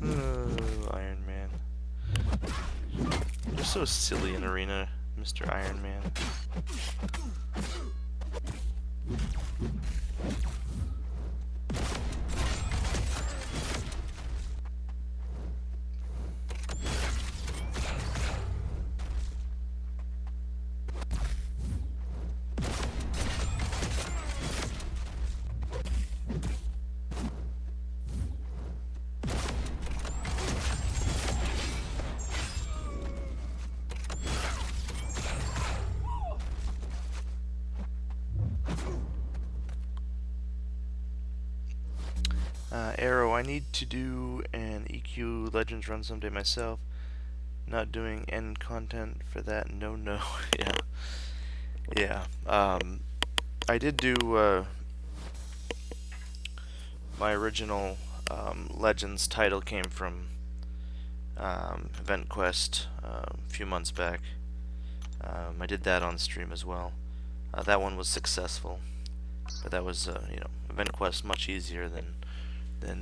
Oh, Iron Man. You're so silly in Arena, Mr. Iron Man. Arrow, I need to do an EQ Legends run someday myself. Not doing end content for that. No. Yeah. I did do my original Legends title came from Event Quest a few months back. I did that on stream as well. That one was successful, but that was Event Quest much easier than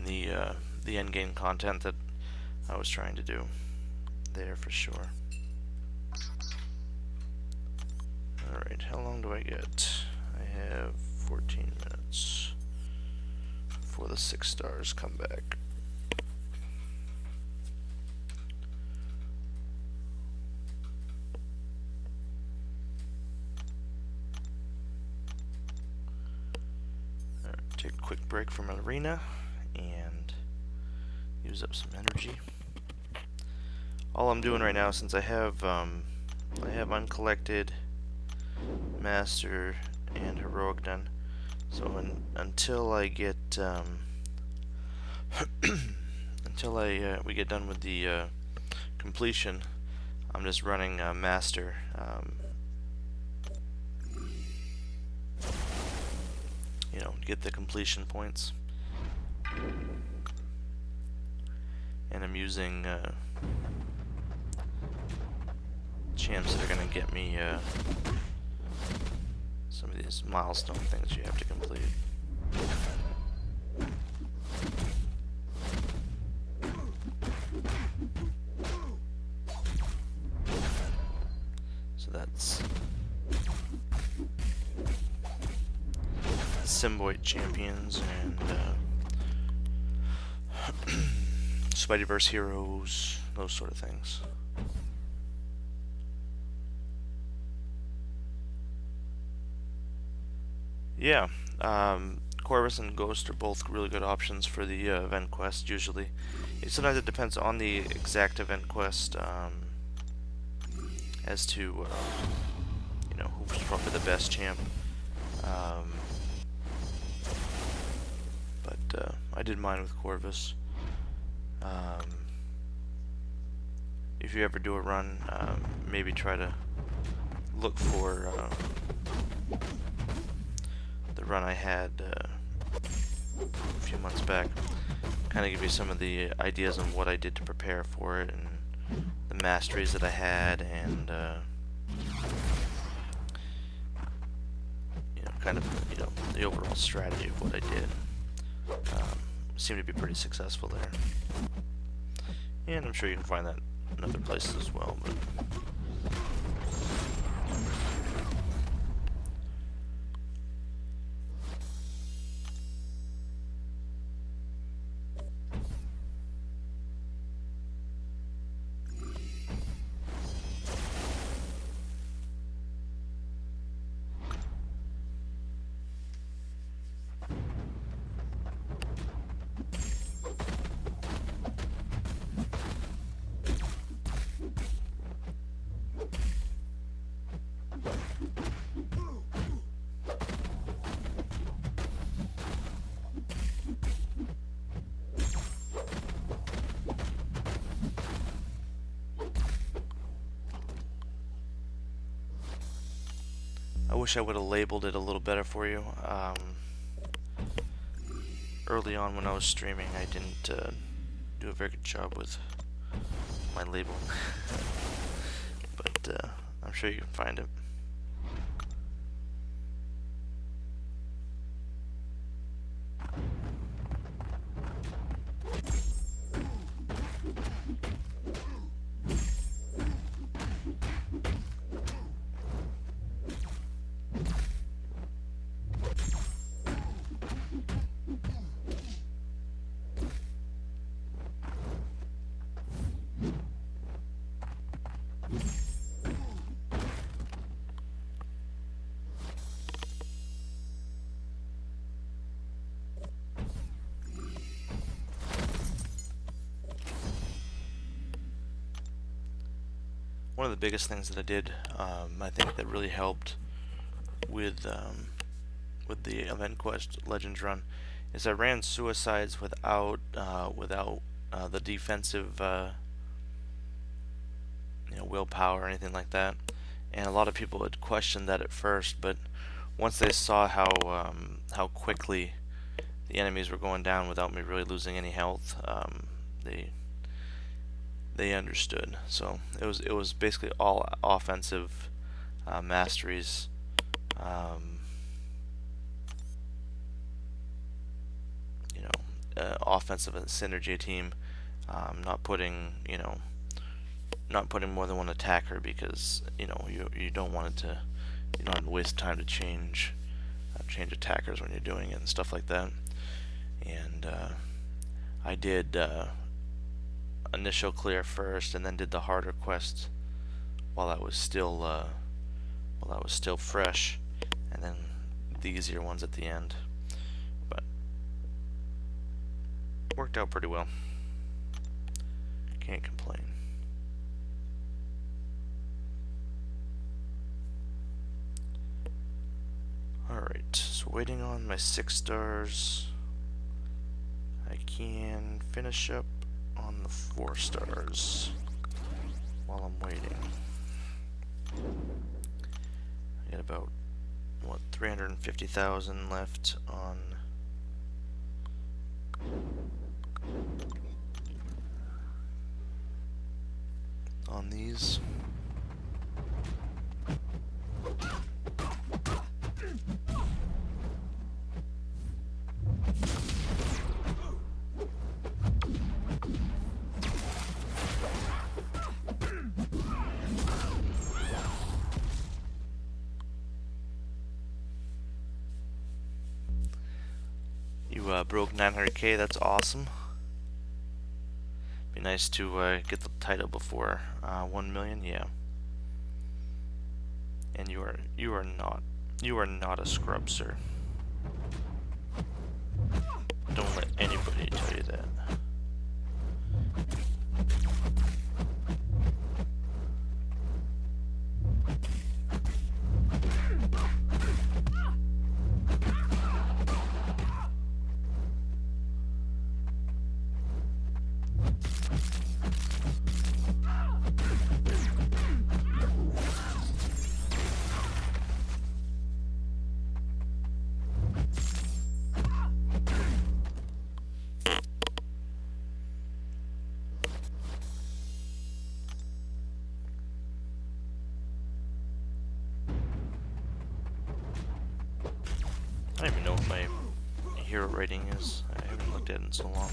the end game content that I was trying to do there for sure. Alright, how long do I get? I have 14 minutes before the 6 stars come back. Alright, take a quick break from Arena and use up some energy. All I'm doing right now, since I have uncollected, master, and heroic done, so until I get we get done with the completion, I'm just running master. Get the completion points. And I'm using champs that are going to get me some of these milestone things you have to complete. So that's Symbiote champions and Spideyverse heroes, those sort of things. Yeah, Corvus and Ghost are both really good options for the event quest, usually. Sometimes it depends on the exact event quest as to, who's probably the best champ. But I did mine with Corvus. If you ever do a run, maybe try to look for the run I had a few months back. Kind of give you some of the ideas on what I did to prepare for it and the masteries that I had, and kind of the overall strategy of what I did. Seemed to be pretty successful there, and I'm sure you can find that in other places as well. But I wish I would have labeled it a little better for you. Early on when I was streaming, I didn't do a very good job with my label. But I'm sure you can find it. One of the biggest things that I did, I think that really helped with the Event Quest Legends run, is I ran suicides without the defensive willpower or anything like that. And a lot of people had questioned that at first, but once they saw how quickly the enemies were going down without me really losing any health, they understood. So it was basically all offensive masteries. Offensive synergy team, not putting more than one attacker, because you don't want it to waste time to change attackers when you're doing it and stuff like that. And I did initial clear first, and then did the harder quests while I was still fresh, and then the easier ones at the end. But worked out pretty well. Can't complain. Alright, so waiting on my 6 stars. I can finish up on the 4 stars while I'm waiting. I got about, 350,000 left on these. You broke 900k, that's awesome. Be nice to get the title before 1 million, yeah. And you are not a scrub, sir. Don't let anybody tell you that. I don't even know what my hero rating is. I haven't looked at it in so long.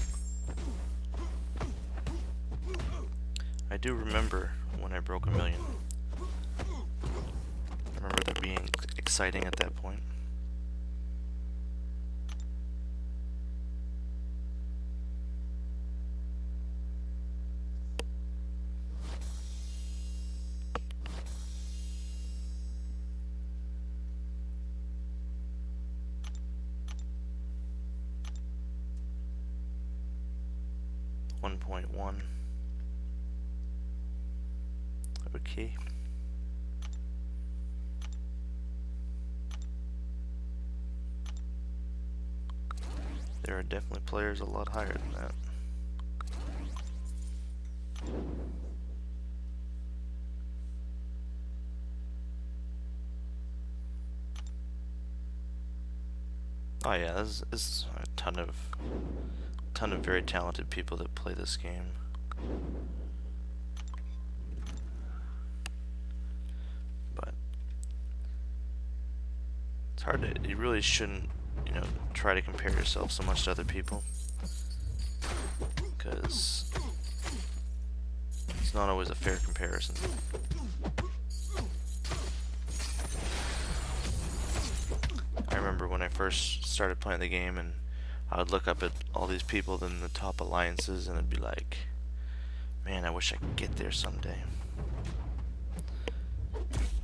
I do remember when I broke 1 million. I remember that being exciting at that point. .1. Okay. There are definitely players a lot higher than that. Oh yeah, there's a ton of very talented people that play this game. But it's hard to, you really shouldn't, you know, try to compare yourself so much to other people, because it's not always a fair comparison. I remember when I first started playing the game and I would look up at all these people in the top alliances and it'd be like, man, I wish I could get there someday.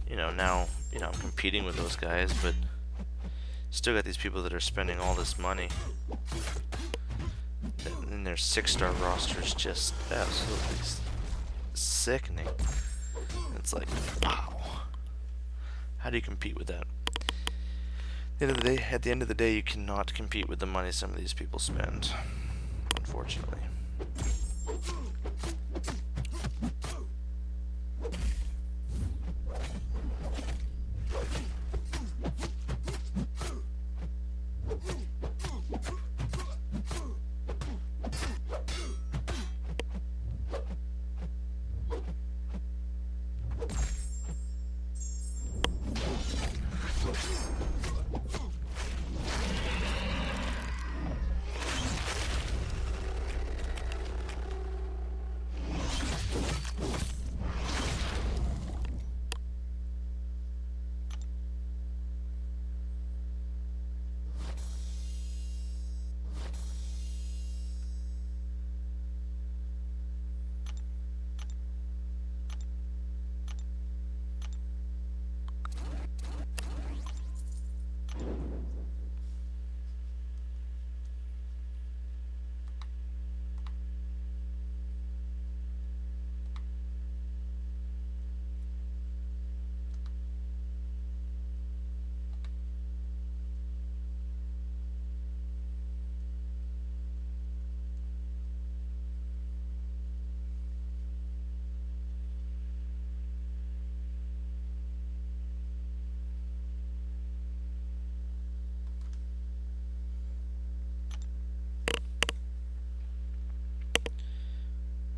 You know, now, you know, I'm competing with those guys, but still got these people that are spending all this money. And their 6-star rosters just absolutely sickening. It's like, wow. How do you compete with that? At the end of the day, you cannot compete with the money some of these people spend, unfortunately.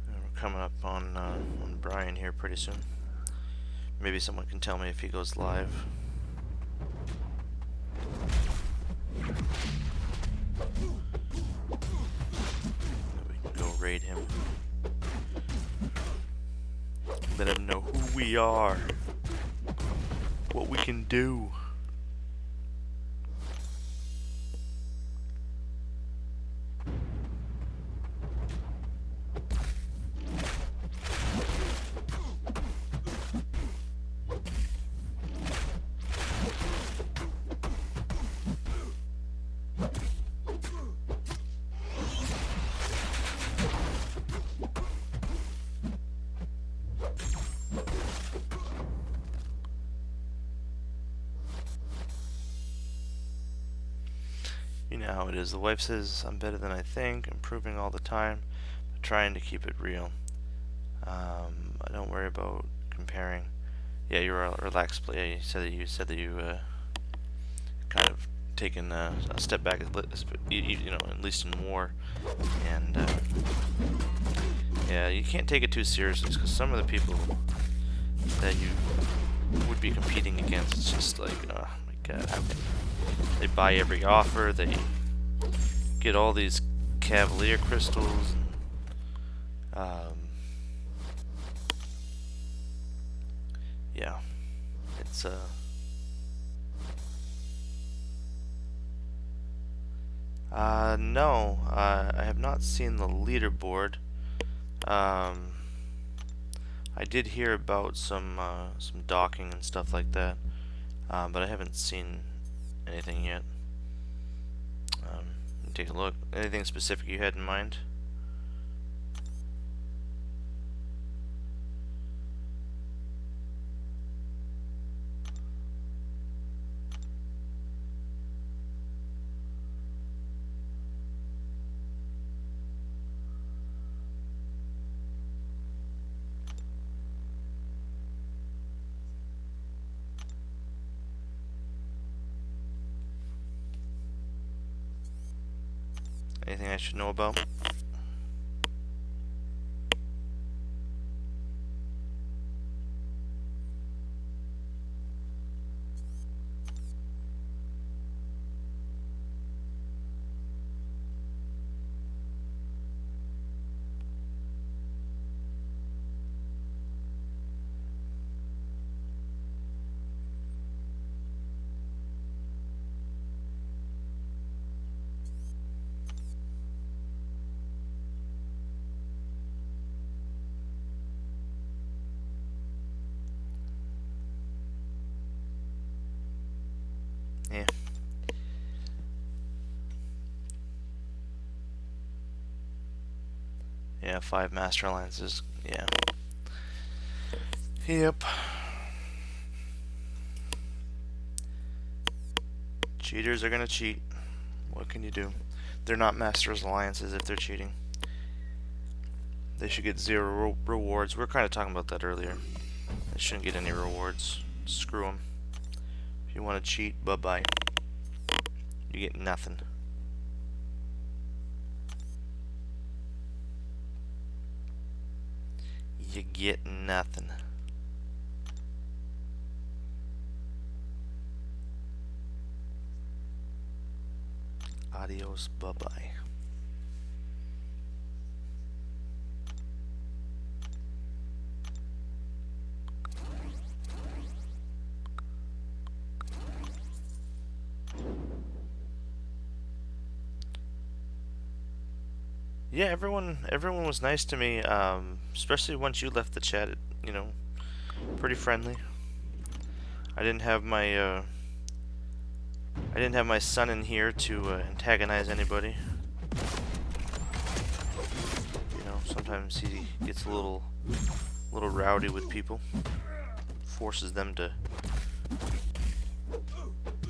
We're coming up on Brian here pretty soon. Maybe someone can tell me if he goes live. We can go raid him. Let him know who we are. What we can do. You know how it is. The wife says I'm better than I think, improving all the time, but trying to keep it real. I don't worry about comparing. Yeah, you're a relaxed player. Yeah, you said that you kind of taken a step back, you know, at least in war, and yeah, you can't take it too seriously because some of the people that you would be competing against, it's just like, oh my god, how can they buy every offer? They get all these Cavalier crystals. Yeah, it's no, I have not seen the leaderboard. I did hear about some docking and stuff like that, but I haven't seen anything yet. Take a look. Anything specific you had in mind? Anything I should know about? Yeah. Yeah, 5 Master Alliances. Yeah. Yep. Cheaters are gonna cheat. What can you do? They're not Masters Alliances if they're cheating. They should get 0 rewards. We were kind of talking about that earlier. They shouldn't get any rewards. Screw them. If you want to cheat, bye-bye. You get nothing. You get nothing. Adios, bye-bye. Yeah, everyone was nice to me, especially once you left the chat, you know, pretty friendly. I didn't have my son in here to antagonize anybody. You know, sometimes he gets a little rowdy with people, forces them to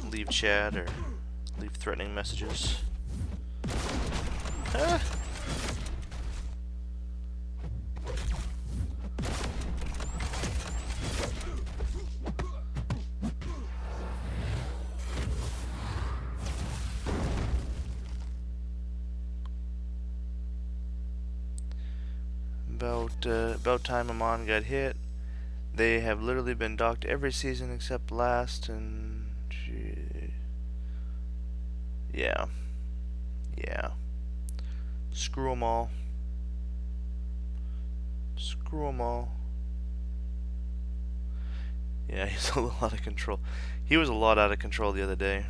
leave chat or leave threatening messages. Ah. About time Amon got hit. They have literally been docked every season except last, and yeah, screw them all. Screw them all. Yeah, he's a little out of control. He was a lot out of control the other day.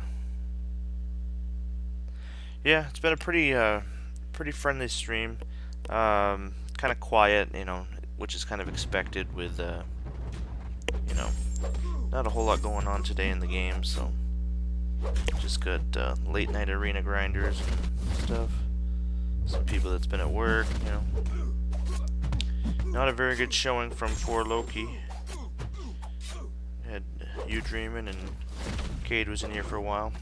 Yeah, it's been a pretty friendly stream. Kind of quiet, you know, which is kind of expected with, you know, not a whole lot going on today in the game, so just got late night arena grinders and stuff. Some people that's been at work, you know. Not a very good showing from 4Loki. Had you dreaming, and Cade was in here for a while.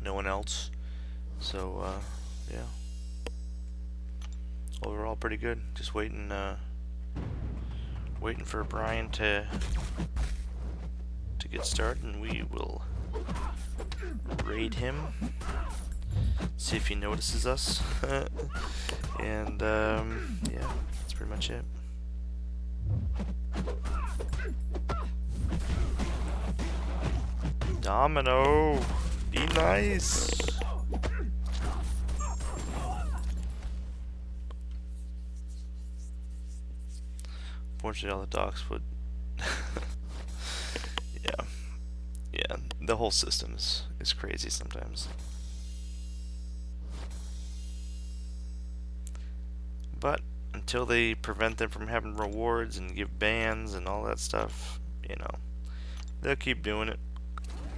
No one else. So, yeah. Overall, pretty good. Just waiting for Brian to get started, and we will raid him. See if he notices us. And yeah, that's pretty much it. Domino, be nice. Unfortunately, all the docs would. Yeah, the whole system is crazy sometimes. But until they prevent them from having rewards and give bans and all that stuff, you know, they'll keep doing it.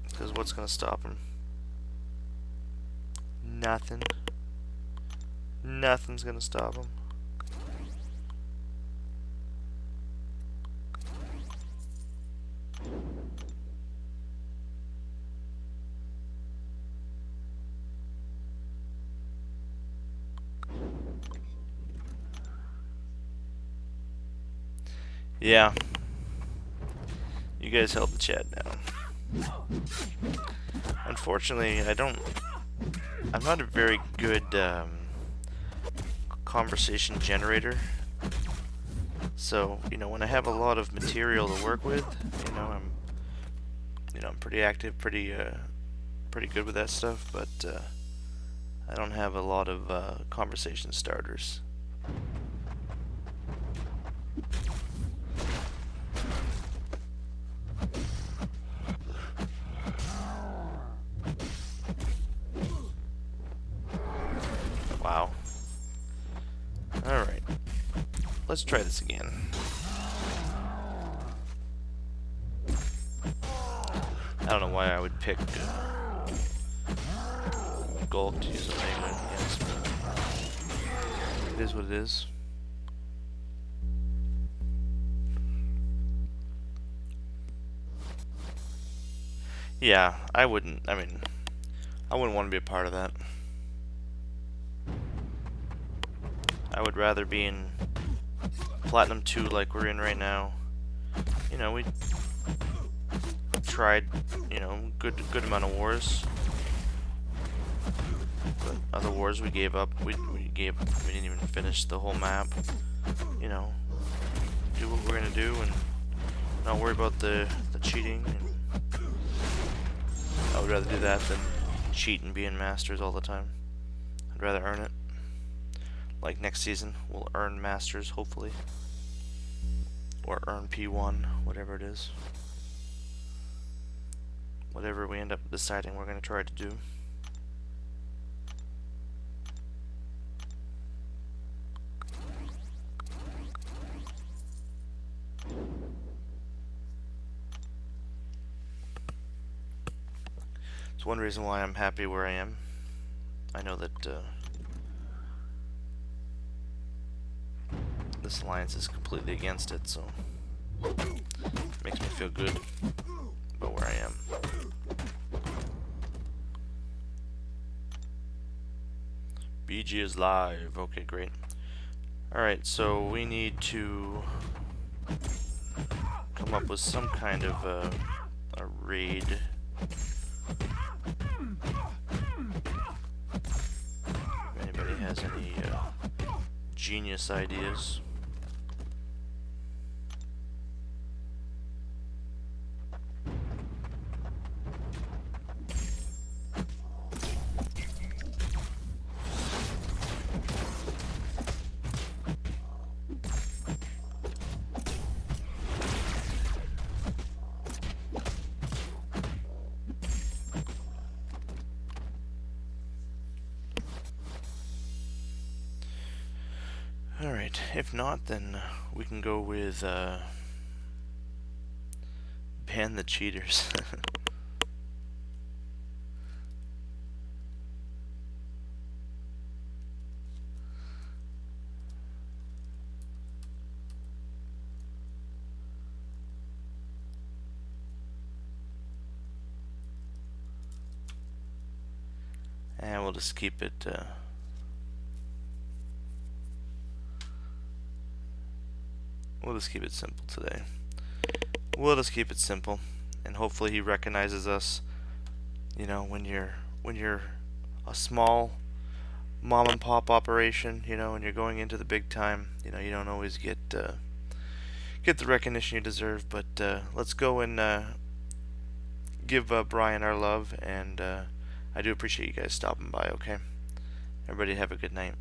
Because what's gonna stop them? Nothing. Nothing's gonna stop them. Yeah. You guys held the chat down. Unfortunately, I don't I'm not a very good conversation generator. So, when I have a lot of material to work with, I'm pretty active, pretty good with that stuff, but I don't have a lot of conversation starters. Wow. Alright. Let's try this again. I don't know why I would pick Gulk to use Omega against, but it is what it is. Yeah, I wouldn't want to be a part of that. I would rather be in Platinum 2 like we're in right now. We tried, good amount of wars. But other wars we gave up. We didn't even finish the whole map. Do what we're gonna do and not worry about the cheating. And I would rather do that than cheat and be in Masters all the time. I'd rather earn it. Like next season, we'll earn Masters, hopefully. Or earn P1, whatever it is. Whatever we end up deciding we're going to try to do. It's one reason why I'm happy where I am. I know that this alliance is completely against it, so it makes me feel good about where I am. BG is live. Okay, great. Alright, so we need to come up with some kind of a raid. If anybody has any genius ideas. Alright, if not, then we can go with ban the cheaters. And we'll just keep it we'll just keep it simple today. We'll just keep it simple, and hopefully he recognizes us. When you're a small mom and pop operation, and you're going into the big time, you don't always get the recognition you deserve. But let's go and give Brian our love, and I do appreciate you guys stopping by. Okay, everybody have a good night.